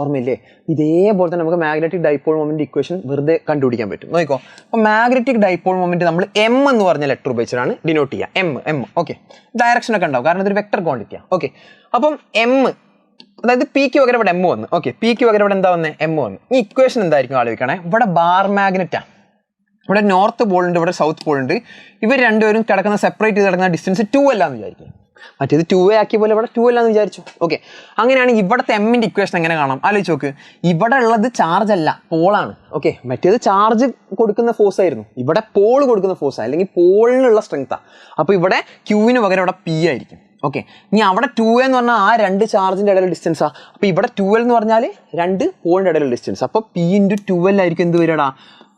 ഓർമ്മയില്ലേ? ഇതേപോലെ തന്നെ നമുക്ക് മാഗ്നറ്റിക് ഡൈപോൾ മൊമെന്റ് ഇക്വേഷൻ വെറുതെ കണ്ടുപിടിക്കാൻ പറ്റും. നോക്കിക്കോ, അപ്പോൾ മാഗ്നറ്റിക് ഡൈപോൾ മൊമെന്റ് നമ്മൾ M എന്ന് പറഞ്ഞ ലെറ്റർ ഉപയോഗിച്ചിട്ടാണ് ഡിനോട്ട് ചെയ്യുക. M. ഓക്കെ, ഡയറക്ഷൻ ഒക്കെ ഉണ്ടാവും, കാരണം ഇതൊരു വെക്ടർ ക്വാണ്ടിറ്റിയാണ്. ഓക്കെ, അപ്പം M, അതായത് Pക്ക് പകരം ഇവിടെ M വന്നു. ഓക്കെ, Pക്ക് പകരം ഇവിടെ എന്താ വന്നത്? M വന്നു. ഈ ഇക്വേഷൻ എന്തായിരിക്കും ആലോചിക്കണേ? ഇവിടെ ബാർ മാഗ്നറ്റാണ്. ഇവിടെ നോർത്ത് പോൾ ഉണ്ട്, ഇവിടെ സൗത്ത് പോൾ ഉണ്ട്. ഇവർ രണ്ടുപേരും കിടക്കുന്ന സെപ്പറേറ്റ് ചെയ്ത് കിടക്കുന്ന ഡിസ്റ്റൻസ് 2 അല്ലാന്ന് വിചാരിക്കും. മറ്റേത് 2a ആക്കിയ പോലെ ഇവിടെ 2 അല്ലാന്ന് വിചാരിച്ചു. ഓക്കെ, അങ്ങനെയാണെങ്കിൽ ഇവിടുത്തെ എമ്മിൻ്റെ ഇക്വേഷൻ എങ്ങനെ കാണാം? ആലോചിച്ച് നോക്ക്. ഇവിടെ ഉള്ളത് ചാർജ് അല്ല, പോളാണ്. ഓക്കെ, മറ്റേത് ചാർജ് കൊടുക്കുന്ന ഫോഴ്സ് ആയിരുന്നു, ഇവിടെ പോൾ കൊടുക്കുന്ന ഫോഴ്സ്, അല്ലെങ്കിൽ പോളിനുള്ള സ്ട്രെങ്ത്താണ്. അപ്പോൾ ഇവിടെ Qന് പകരം ഇവിടെ P ആയിരിക്കും. ഓക്കെ, ഇനി അവിടെ 2a എന്ന് പറഞ്ഞാൽ ആ രണ്ട് ചാർജിൻ്റെ ഇടയിലുള്ള ഡിസ്റ്റൻസാണ്. അപ്പോൾ ഇവിടെ 2l എന്ന് പറഞ്ഞാൽ രണ്ട് പോളിൻ്റെ ഇടയിലുള്ള ഡിസ്റ്റൻസ്. അപ്പോൾ P × 2l ആയിരിക്കും എന്ത് വരികടാ?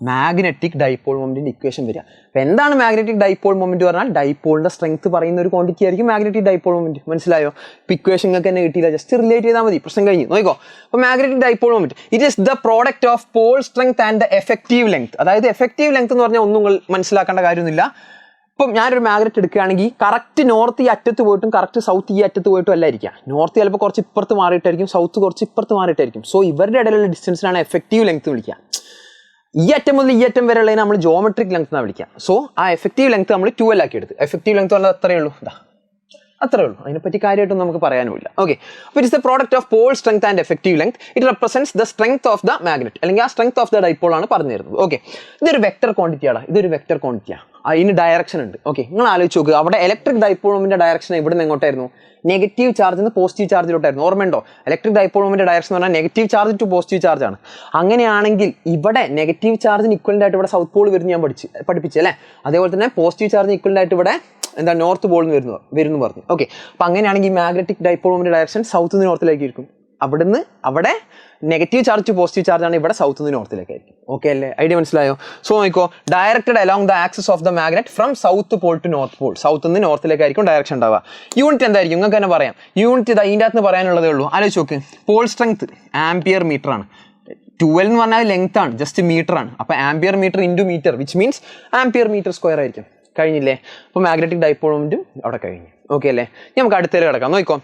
മാഗ്നറ്റിക് ഡൈപോൾ മൊമെന്റിന്റെ ഇക്വേഷൻ വരിക. അപ്പോൾ എന്താണ് മാഗ്നറ്റിക് ഡൈപോൾ മൊമെന്റ് പറഞ്ഞാൽ? ഡൈപോളിന്റെ സ്ട്രെങ്ത് പറയുന്ന ഒരു ക്വാണ്ടിറ്റി ആയിരിക്കും മാഗ്നറ്റിക് ഡൈപോൾ മൊമെന്റ്. മനസ്സിലായോ? ഇപ്പോൾ ഇക്വേഷൻ നിങ്ങൾക്ക് തന്നെ കിട്ടിയില്ല, ജസ്റ്റ് റിലേറ്റ് ചെയ്താൽ മതി, പ്രശ്നം കഴിഞ്ഞു. നോക്കിക്കോ, അപ്പോൾ magnetic dipole moment it is the product of pole strength and the effective length. അതായത് എഫക്റ്റീവ് ലെങ്ത് എന്ന് പറഞ്ഞാൽ ഒന്നും മനസ്സിലാക്കേണ്ട കാര്യമൊന്നുമില്ല. ഇപ്പം ഞാനൊരു മാഗ്നറ്റ് എടുക്കുകയാണെങ്കിൽ കറക്റ്റ് നോർത്ത് ഈ അറ്റത്ത് പോയിട്ടും കറക്റ്റ് സൗത്ത് ഈ അറ്റത്ത് പോയിട്ടും അല്ല ഇരിക്കുക. നോർത്ത് ചിലപ്പോൾ കുറച്ച് ഇപ്പുറത്ത് മാറിയിട്ടായിരിക്കും, സൗത്ത് കുറച്ച് ഇപ്പുറത്ത് മാറിയിട്ടായിരിക്കും. സോ ഇവരുടെ ഇടയിലുള്ള ഡിസ്റ്റൻസിനാണ് എഫക്റ്റീവ് ലെങ്ത് വിളിക്കുക. ഈ അറ്റം മുതൽ ഈ അറ്റം വരെ ഉള്ളതിനെ നമ്മൾ ജോമെട്രിക് ലെങ്ത് എന്നാണ് വിളിക്കുക. സോ ആ എഫക്റ്റീവ് ലെങ്ത് നമ്മൾ 2l ആക്കി എടുത്ത്. എഫക്റ്റീവ് ലെങ്ത് പറഞ്ഞാൽ അത്രയേ ഉള്ളൂ, അത്രേ ഉള്ളൂ. അതിനെപ്പറ്റി കാര്യമായിട്ടൊന്നും നമുക്ക് പറയാനുമില്ല. ഓക്കെ, അപ്പോൾ it's the product of pole strength and effective length. It represents the strength of the magnet, അല്ലെങ്കിൽ ആ സ്ട്രെങ്ത് ഓഫ് ദ ഡൈപോൾ ആണ് പറഞ്ഞു തരുന്നത്. ഓക്കെ, ഇതൊരു വെക്ടർ ക്വാണ്ടിറ്റിയാണ്. അതിന് ഡയറക്ഷൻ ഉണ്ട്. ഓക്കെ, നിങ്ങൾ ആലോചിച്ച് നോക്കുക, അവിടെ ഇലക്ട്രിക് ഡൈപോൾ മൊമെന്റിന്റെ ഡയറക്ഷൻ ഇവിടെ നിന്ന് എങ്ങോട്ടായിരുന്നു? നെഗറ്റീവ് ചാർജിൽ നിന്ന് പോസിറ്റീവ് ചാർജിലോട്ടായിരുന്നു. ഓർമ്മയുണ്ടോ? ഇലക്ട്രിക് ഡൈപോൾ മൊമെന്റ് ഡയറക്ഷൻ എന്ന് പറഞ്ഞാൽ negative charge to positive charge ആണ്. അങ്ങനെയാണെങ്കിൽ ഇവിടെ നെഗറ്റീവ് ചാർജിന് ഇക്വലന്റ് ആയിട്ട് ഇവിടെ സൗത്ത് പോൾ വരുന്നു, ഞാൻ പഠിപ്പിച്ചു അല്ലേ? അതേപോലെ തന്നെ പോസിറ്റീവ് ചാർജിന് ഇക്വലന്റ് ആയിട്ട് ഇവിടെ എന്താ നോർത്ത് പോൾ വരുന്നു പറഞ്ഞു. ഓക്കെ, അപ്പം അങ്ങനെയാണെങ്കിൽ magnetic dipole moment direction south നിന്ന് നോർത്തിലേക്ക് ഇരിക്കും. അവിടെ negative charge to positive charge ആണ് ഇവിടെ സൗത്ത് നിന്ന് നോർത്തിലേക്കായിരിക്കും. ഓക്കെ അല്ലേ? ഐഡിയ മനസ്സിലായോ? സോ നോക്കോ, directed along the axis of the magnet from south pole to north pole. South നിന്ന് നോർത്തിലേക്കായിരിക്കും ഡയറക്ഷൻ ഉണ്ടാവുക. യൂണിറ്റ് എന്തായിരിക്കും നിങ്ങൾക്ക് തന്നെ പറയാം. യൂണിറ്റ് ഇതാ ഇതിൻ്റെ അകത്ത് പറയാനുള്ളതേ ഉള്ളൂ. ആലോചിച്ച് നോക്ക്, പോൾ സ്ട്രെങ്ത് ആംപിയർ മീറ്റർ ആണ്. 12 എന്ന് പറഞ്ഞാൽ ലെങ്ത് ആണ്, ജസ്റ്റ് മീറ്റർ ആണ്. അപ്പോൾ ampere metre into metre which means ampere metre square ആയിരിക്കും. കഴിഞ്ഞില്ലേ? അപ്പോൾ മാഗ്നറ്റിക് ഡൈപോൾ മൊമെന്റും അവിടെ കഴിഞ്ഞു. ഓക്കെ അല്ലേ? നമുക്ക് അടുത്തേക്ക് കിടക്കാം. നോക്കിക്കോ,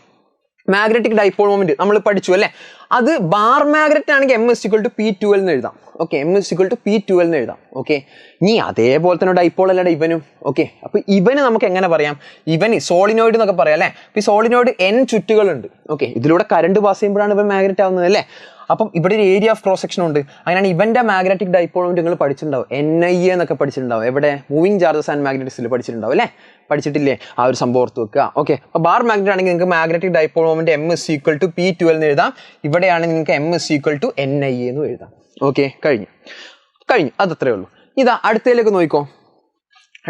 മാഗ്നറ്റിക് ഡൈപോൾ മൊമെന്റ് നമ്മൾ പഠിച്ചു അല്ലേ? അത് ബാർ മാഗ്നറ്റ് ആണെങ്കിൽ m=p12 എന്ന് എഴുതാം. ഓക്കെ, m=p12 എന്ന് എഴുതാം. ഓക്കെ, ഇനി അതേപോലെ തന്നെ ഡൈപോൾ അല്ലേ ഇവനും. ഓക്കെ, അപ്പോൾ ഇവന് നമുക്ക് എങ്ങനെ പറയാം? ഇവന് സോളിനോയിഡ് എന്നൊക്കെ പറയാം അല്ലേ? അപ്പോൾ ഈ സോളിനോയിഡ് n ചുറ്റുകളുണ്ട്. ഓക്കെ, ഇതിലൂടെ കറണ്ട് പാസ് ചെയ്യുമ്പോഴാണ് ഇവൻ മാഗ്നറ്റ് ആവുന്നത് അല്ലേ? അപ്പം ഇവിടെ ഒരു ഏരിയ ഓഫ് ക്രോസ് സെക്ഷൻ ഉണ്ട്. അങ്ങനെയാണ് ഇവന്റെ മാഗ്നറ്റിക് ഡൈപോൾ മൊമെന്റ് നിങ്ങൾ പഠിച്ചിട്ടുണ്ടാവും. NIA എന്നൊക്കെ പഠിച്ചിട്ടുണ്ടാവും. എവിടെ? മൂവിങ് ചാർജസ് ആൻഡ് മാഗ്നറ്റിക്സിൽ പഠിച്ചിട്ടുണ്ടാവും അല്ലേ? പഠിച്ചിട്ടില്ലേ? ആ ഒരു സംഭവം ഓർത്ത് വെക്കുക. ഓക്കെ, അപ്പോൾ ബാർ മാഗ്നറ്റ് ആണെങ്കിൽ നിങ്ങൾക്ക് മാഗ്നറ്റിക് ഡൈപോൾ മൊമെന്റ് m=p12 എന്ന് എഴുതാം. ഇവിടെയാണ് നിങ്ങൾക്ക് m=NIA എന്ന് എഴുതാം. ഓക്കെ, കഴിഞ്ഞു. അതത്രേ ഉള്ളൂ. ഇതാ അടുത്തതിലേക്ക് നോക്കിക്കോ,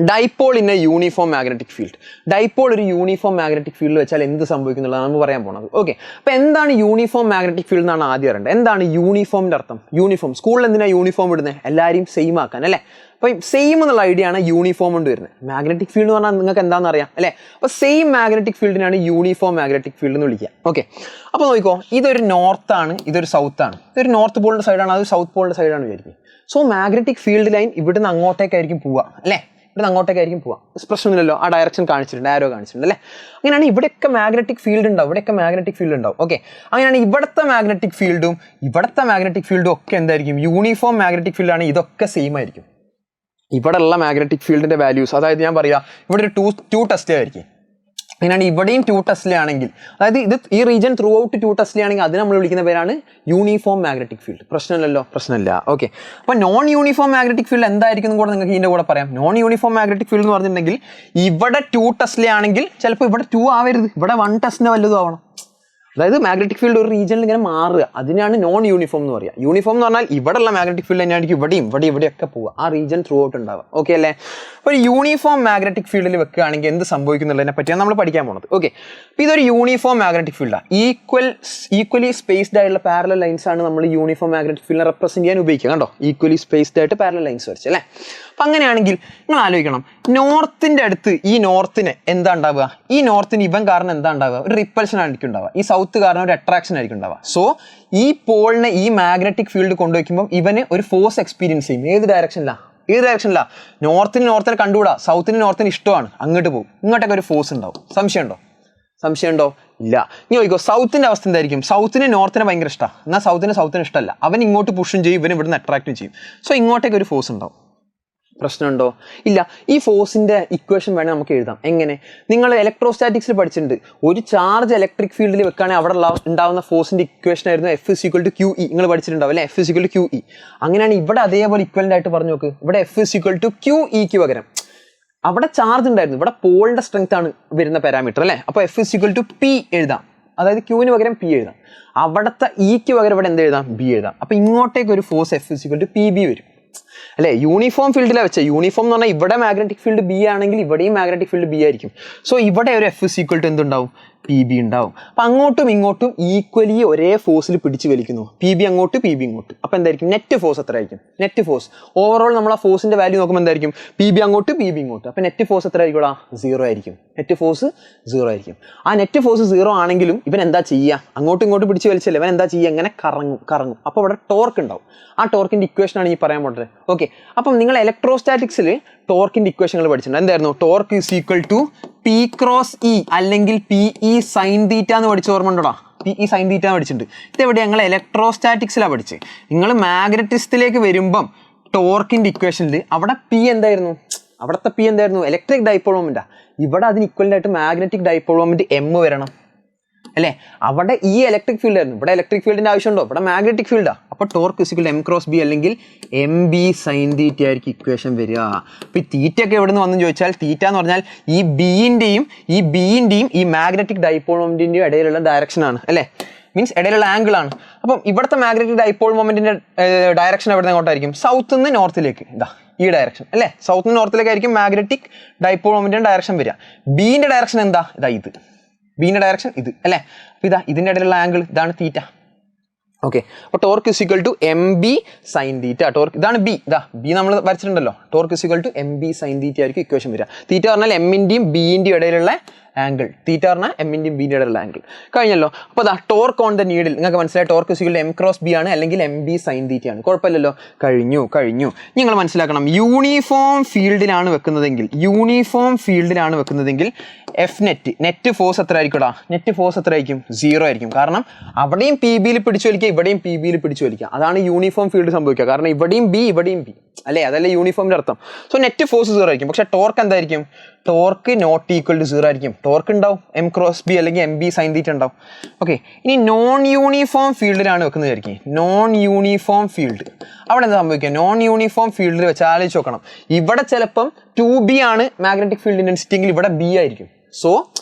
dipole in A uniform magnetic field. Dipole ഒരു യൂണിഫോം മാഗ്നറ്റിക് ഫീൽഡിൽ വെച്ചാൽ എന്ത് സംഭവിക്കുന്നുള്ളതാണ് നമ്മൾ പറയാൻ പോകുന്നത്. ഓക്കെ, അപ്പോൾ എന്താണ് യൂണിഫോം മാഗ്നറ്റിക് ഫീൽഡ് എന്നാണ് ആദ്യം അറിയേണ്ടത്. എന്താണ് യൂണിഫോമിൻ്റെ അർത്ഥം? യൂണിഫോം, സ്കൂളിൽ എന്തിനാണ് യൂണിഫോം ഇടുന്നത്? എല്ലാവരെയും സെയിം ആക്കാൻ അല്ലേ? അപ്പോൾ സെയിം എന്നുള്ള ഐഡിയ ആണ് യൂണിഫോം കൊണ്ട് വരുന്നത്. മാഗ്നറ്റിക് ഫീൽഡ് എന്ന് പറഞ്ഞാൽ നിങ്ങൾക്ക് എന്താണെന്ന് അറിയാം അല്ലേ? അപ്പോൾ സെയിം മാഗ്നറ്റിക് ഫീൽഡിനാണ് യൂണിഫോം മാഗ്നറ്റിക് ഫീൽഡ് എന്ന് വിളിക്കുക. ഓക്കെ, അപ്പോൾ നോക്കിക്കോ, ഇതൊരു നോർത്താണ്, ഇതൊരു സൗത്താണ്. ഇതൊരു നോർത്ത് പോളിൻ്റെ സൈഡാണ്, അത് സൗത്ത് പോളിൻ്റെ സൈഡാണ് വിചാരിക്കും. സോ മാഗ്നറ്റിക് ഫീൽഡ് ലൈൻ ഇവിടുന്ന് അങ്ങോട്ടേക്കായിരിക്കും പോവുക അല്ലേ? ഇവിടെ അങ്ങോട്ടേക്കായിരിക്കും പോവാം. പ്രശ്നമില്ലല്ലോ, ആ ഡയറക്ഷൻ കാണിച്ചിട്ടുണ്ട്, ആരോ കാണിച്ചിട്ടുണ്ട് അല്ലേ? അങ്ങനെയാണ് ഇവിടെയൊക്കെ മാഗ്നറ്റിക് ഫീൽഡ് ഉണ്ടാവും, ഇവിടെയൊക്കെ മാഗ്നറ്റിക് ഫീൽഡ് ഉണ്ടാവും. ഓക്കെ, അങ്ങനെയാണ് ഇവിടുത്തെ മാഗ്നറ്റിക് ഫീൽഡും ഇവിടുത്തെ മാഗ്നറ്റിക് ഫീൽഡും ഒക്കെ എന്തായിരിക്കും? യൂണിഫോം മാഗ്നറ്റിക് ഫീൽഡാണ്. ഇതൊക്കെ സെയിം ആയിരിക്കും. ഇവിടെ ഉള്ള മാഗ്നറ്റിക് ഫീൽഡിന്റെ വാല്യൂസ്, അതായത് ഞാൻ പറയാം ഇവിടെ ഒരു ടു ടെസ്ല ആയിരിക്കും. അങ്ങനെയാണ് ഇവിടെയും 2 ടെസ്ല ആണെങ്കിൽ, അതായത് ഇത് ഈ റീജിയൻ ത്രൂ ഔട്ട് 2 ടെസ്ല ആണെങ്കിൽ അതിന് നമ്മൾ വിളിക്കുന്ന പേരാണ് യൂണിഫോം മാഗ്നറ്റിക് ഫീൽഡ്. പ്രശ്നമില്ലല്ലോ? പ്രശ്നമില്ല. ഓക്കെ, അപ്പോൾ നോൺ യൂണിഫോം മാഗ്നറ്റിക് ഫീൽഡ് എന്തായിരിക്കും കൂടെ നിങ്ങൾക്ക് ഇതിൻ്റെ കൂടെ പറയാം. നോൺ യൂണിഫോം മാഗ്നറ്റിക് ഫീൽഡ് എന്ന് പറഞ്ഞിട്ടുണ്ടെങ്കിൽ ഇവിടെ 2 ടെസ്ല ആണെങ്കിൽ ചിലപ്പോൾ ഇവിടെ 2 ആവരുത്, ഇവിടെ 1 ടെസ്ല വല്ലതും ആവണം. അതായത് മാഗ്നറ്റിക് ഫീൽഡ് ഒരു റീജിയനിൽ ഇങ്ങനെ മാറുക, അതിനാണ് നോൺ യൂണിഫോം എന്ന് പറയുക. യൂണിഫോം എന്ന് പറഞ്ഞാൽ ഇവിടെയുള്ള മാഗ്നറ്റിക് ഫീൽഡ് തന്നെയായിരിക്കും ഇവിടെയൊക്കെ പോവുക, ആ റീജിയൻ ത്രൂ ഔട്ട് ഉണ്ടാവുക. ഓക്കെ അല്ലേ? അപ്പോൾ യൂണിഫോം മാഗ്നറ്റിക് ഫീൽഡിൽ വെക്കുകയാണെങ്കിൽ എന്ത് സംഭവിക്കുന്നുള്ളതിനെ പറ്റിയാണ് നമ്മൾ പഠിക്കാൻ പോകുന്നത്. ഓക്കെ, അപ്പോൾ ഇതൊരു യൂണിഫോം മാഗ്നറ്റിക് ഫീൽഡാണ്. ഈക്വലി സ്പേസ്ഡ് ആയിട്ടുള്ള പാരലൽ ലൈൻസ് ആണ് നമ്മൾ യൂണിഫോം മാഗ്നറ്റിക് ഫീൽഡിനെ റെപ്രസെന്റ് ചെയ്യാൻ ഉപയോഗിക്കുക. കണ്ടോ, ഈക്വലി സ്പേസ്ഡ് ആയിട്ട് പാരലൽ ലൈൻസ് വരച്ച് അല്ലേ? അപ്പം അങ്ങനെയാണെങ്കിൽ നിങ്ങൾ ആലോചിക്കണം, നോർത്തിൻ്റെ അടുത്ത് ഈ നോർത്തിന് എന്താ ഉണ്ടാവുക? ഈ നോർത്തിന് ഇവൻ കാരണം എന്താ ഉണ്ടാവുക? ഒരു റിപ്പൽഷൻ ആയിരിക്കും ഉണ്ടാവുക. ഈ സൗത്ത് കാരണം ഒരു അട്രാക്ഷൻ ആയിരിക്കും ഉണ്ടാവുക. സോ ഈ പോളിനെ ഈ മാഗ്നറ്റിക് ഫീൽഡ് കൊണ്ടുവയ്ക്കുമ്പോൾ ഇവന് ഒരു ഫോഴ്സ് എക്സ്പീരിയൻസ് ചെയ്യും. ഏത് ഡയറക്ഷനിലാണ്? നോർത്തിനെ കണ്ടുകൂടാ, സൗത്തിന് ഇഷ്ടമാണ്, അങ്ങോട്ട് പോകും. ഇങ്ങോട്ടൊക്കെ ഒരു ഫോഴ്സ് ഉണ്ടാവും. സംശയമുണ്ടോ? ഇല്ല. നീ നോക്കിക്കോ, സൗത്തിന്റെ അവസ്ഥ എന്തായിരിക്കും? സൗത്തിന് നോർത്തിനെ ഭയങ്കര ഇഷ്ടമാണ്, എന്നാൽ സൗത്തിന് ഇഷ്ടമല്ല. അവൻ ഇങ്ങോട്ട് പുഷും ചെയ്യും, ഇവൻ ഇവിടുന്ന് അട്രാക്റ്റും ചെയ്യും. സോ ഇങ്ങോട്ടേക്ക് ഒരു ഫോഴ്സ് ഉണ്ടാവും. പ്രശ്നമുണ്ടോ? ഇല്ല. ഈ ഫോഴ്സിന്റെ ഇക്വേഷൻ വേണേൽ നമുക്ക് എഴുതാം. എങ്ങനെ? നിങ്ങൾ ഇലക്ട്രോസ്റ്റാറ്റിക്സിൽ പഠിച്ചിട്ടുണ്ട്, ഒരു ചാർജ് ഇലക്ട്രിക് ഫീൽഡിൽ വെക്കുകയാണെങ്കിൽ അവിടെ ഉണ്ടാവുന്ന ഫോഴ്സിന്റെ ഇക്വേഷൻ ആയിരുന്നു F=QE. നിങ്ങൾ പഠിച്ചിട്ടുണ്ടാവും അല്ലേ? F=QE. അങ്ങനെയാണ് ഇവിടെ അതേപോലെ ഇക്വലന്റ് ആയിട്ട് പറഞ്ഞു നോക്ക്. ഇവിടെ F=QEക്ക് പകരം അവിടെ ചാർജ് ഉണ്ടായിരുന്നു, ഇവിടെ പോളിന്റെ സ്ട്രെങ്ത് ആണ് വരുന്ന പാരാമീറ്റർ അല്ലേ? അപ്പോൾ F=P എഴുതാം, അതായത് ക്യൂവിന് പകരം P എഴുതാം. അവിടുത്തെ ഇക്ക് പകരം ഇവിടെ എന്ത് എഴുതാം? B എഴുതാം. അപ്പോൾ ഇങ്ങോട്ടേക്ക് ഒരു ഫോഴ്സ് F=PB വരും അല്ലേ? യൂണിഫോം ഫീൽഡിലാണ് വെച്ചാൽ, യൂണിഫോം എന്ന് പറഞ്ഞാൽ ഇവിടെ മാഗ്നറ്റിക് ഫീൽഡ് B ആണെങ്കിൽ ഇവിടെയും മാഗ്നറ്റിക് ഫീൽഡ് B ആയിരിക്കും. സോ ഇവിടെ ഒരു F= എന്തുണ്ടാവും? PB ഉണ്ടാവും. അപ്പം അങ്ങോട്ടും ഇങ്ങോട്ടും ഈക്വലി ഒരേ ഫോഴ്സിൽ പിടിച്ച് വലിക്കുന്നു. PB അങ്ങോട്ട്, PB ഇങ്ങോട്ട്. അപ്പം എന്തായിരിക്കും? നെറ്റ് ഫോഴ്സ് എത്ര ആയിരിക്കും? നെറ്റ് ഫോഴ്സ് ഓവറോൾ നമ്മൾ ആ ഫോഴ്സിന്റെ വാല്യൂ നോക്കുമ്പോൾ എന്തായിരിക്കും? PB അങ്ങോട്ട്, PB ഇങ്ങോട്ട്. അപ്പം നെറ്റ് ഫോഴ്സ് എത്ര ആയിരിക്കും? 0 ആയിരിക്കും. നെറ്റ് ഫോഴ്സ് 0 ആയിരിക്കും. ആ നെറ്റ് ഫോഴ്സ് 0 ആണെങ്കിലും ഇവൻ എന്താ ചെയ്യുക? അങ്ങോട്ടും ഇങ്ങോട്ടും പിടിച്ച് വലിച്ചല്ലേ, ഇവൻ എന്താ ചെയ്യുക? ഇങ്ങനെ കറങ്ങും. അപ്പോൾ ഇവിടെ ടോർക്ക് ഉണ്ടാവും. ആ ടോർക്കിന്റെ ഇക്വേഷൻ ആണ് ഈ പറയാൻ പോകുന്നത്. ഓക്കെ, അപ്പം നിങ്ങൾ ഇലക്ട്രോസ്റ്റാറ്റിക്സിൽ ടോർക്കിന്റെ ഇക്വേഷനുകൾ പഠിച്ചിട്ടുണ്ട്. എന്തായിരുന്നു? ടോർക്ക് P × E അല്ലെങ്കിൽ PE sin θ എന്ന് പഠിച്ച ഓർമ്മ ഉണ്ടോടാ? PE sin θ പഠിച്ചിട്ടുണ്ട്. ഇതെവിടെ? ഞങ്ങൾ ഇലക്ട്രോസ്റ്റാറ്റിക്സിലാണ് പഠിച്ചത്. നിങ്ങൾ മാഗ്നറ്റിക്സിലേക്ക് വരുമ്പം ടോർക്കിന്റെ ഇക്വേഷനിൽ അവിടെ P എന്തായിരുന്നു? അവിടുത്തെ P എന്തായിരുന്നു? ഇലക്ട്രിക് ഡൈപോൾ മൊമെന്റാ. ഇവിടെ അതിന് ഇക്വലന്റ് ആയിട്ട് മാഗ്നറ്റിക് ഡൈപോൾ മൊമെന്റ് M വരണം അല്ലേ? അവിടെ ഈ ഇലക്ട്രിക് ഫീൽഡ് ആയിരുന്നു, ഇവിടെ ഇലക്ട്രിക് ഫീൽഡിന്റെ ആവശ്യമുണ്ടോ? ഇവിടെ മാഗ്നറ്റിക് ഫീൽഡാ. അപ്പോൾ ടോർക്ക് M × B അല്ലെങ്കിൽ MB sin θ ആയിരിക്കും ഇക്വേഷൻ വരിക. അപ്പോൾ ഈ തീറ്റയൊക്കെ എവിടെ നിന്ന് വന്നു ചോദിച്ചാൽ, തീറ്റ എന്ന് പറഞ്ഞാൽ ഈ ബിന്റെയും ഈ മാഗ്നറ്റിക് ഡൈപോൾ മൊമെന്റിന്റെയും ഇടയിലുള്ള ഡയറക്ഷൻ ആണ് അല്ലേ? മീൻസ് ഇടയിലുള്ള ആംഗിൾ ആണ്. അപ്പം ഇവിടുത്തെ മാഗ്നറ്റിക് ഡൈപോൾ മൊമെന്റിന്റെ ഡയറക്ഷൻ എവിടെ നിന്ന് എങ്ങോട്ടായിരിക്കും? സൗത്ത് നിന്ന് നോർത്തിലേക്ക്. ഇതാ ഈ ഡയറക്ഷൻ അല്ലേ? സൗത്ത് നിന്ന് നോർത്തിലേക്കായിരിക്കും മാഗ്നറ്റിക് ഡൈപോൾ മൊമെന്റിന്റെ ഡയറക്ഷൻ വരിക. ബിന്റെ ഡയറക്ഷൻ എന്താ? ഇതാ ഇത് ബിന്റെ ഡയറക്ഷൻ ഇത് അല്ലേ? അപ്പോൾ ഇതിന്റെ ഇടയിലുള്ള ആംഗിൾ ഇതാണ് തീറ്റ. ഓക്കെ, അപ്പോൾ torque is equal to M B sine theta. Torque ഇതാണ് ബി, ഇതാ ബി നമ്മൾ വരച്ചിട്ടുണ്ടല്ലോ. Torque is equal to M B sine theta ആയിരിക്കും ഇക്വേഷൻ വരിക. തീറ്റ പറഞ്ഞാൽ എമ്മിൻ്റെയും ബിൻ്റെയും ഇടയിലുള്ള ആംഗിൾ. തീറ്റ പറഞ്ഞാൽ എമ്മിൻ്റെയും ബിൻ്റെ ഇടയിലുള്ള ആംഗിൾ. കഴിഞ്ഞല്ലോ. അപ്പോൾ അതാ ടോർക്ക് ഓൺ ദ നീഡിൽ നിങ്ങൾക്ക് മനസ്സിലായി. Torque is equal to M cross B ആണ്, അല്ലെങ്കിൽ എം ബി സൈൻ തീറ്റ ആണ്. കുഴപ്പമില്ലല്ലോ. കഴിഞ്ഞു. നിങ്ങൾ മനസ്സിലാക്കണം, യൂണിഫോം ഫീൽഡിലാണ് വെക്കുന്നതെങ്കിൽ എഫ് നെറ്റ് ഫോഴ്സ് എത്ര ആയിരിക്കും? നെറ്റ് ഫോഴ്സ് എത്ര ആയിരിക്കും? 0 ആയിരിക്കും. കാരണം അവിടെയും പി ബിയിൽ പിടിച്ചു വലിക്കുക, ഇവിടെയും പി ബിയിൽ പിടിച്ചു വലിക്കുക. അതാണ് യൂണിഫോം ഫീൽഡ് സംഭവിക്കുക. കാരണം ഇവിടെയും ബി അല്ലേ, അതല്ലേ യൂണിഫോമിൻ്റെ അർത്ഥം. സോ നെറ്റ് ഫോഴ്സ് 0 ആയിരിക്കും. പക്ഷേ ടോർക്ക് എന്തായിരിക്കും? ടോർക്ക് നോട്ട് ഈക്വൽ ടു 0 ആയിരിക്കും. ടോർക്ക് ഉണ്ടാവും എം ക്രോസ് ബി അല്ലെങ്കിൽ എം ബി സൈൻ തീറ്റ ഉണ്ടാവും. ഓക്കെ, ഇനി നോൺ യൂണിഫോം ഫീൽഡിലാണ് വെക്കുന്നതായിരിക്കും. നോൺ യൂണിഫോം ഫീൽഡ് അവിടെ എന്താ സംഭവിക്കുക? നോൺ യൂണിഫോം ഫീൽഡിൽ വെച്ച് ആലോചിച്ച് നോക്കണം. ഇവിടെ ചിലപ്പം 2B ആണ് മാഗ്നറ്റിക് ഫീൽഡ് ഇൻറ്റൻസിറ്റി എങ്കിൽ ഇവിടെ ബി ആയിരിക്കും. സോ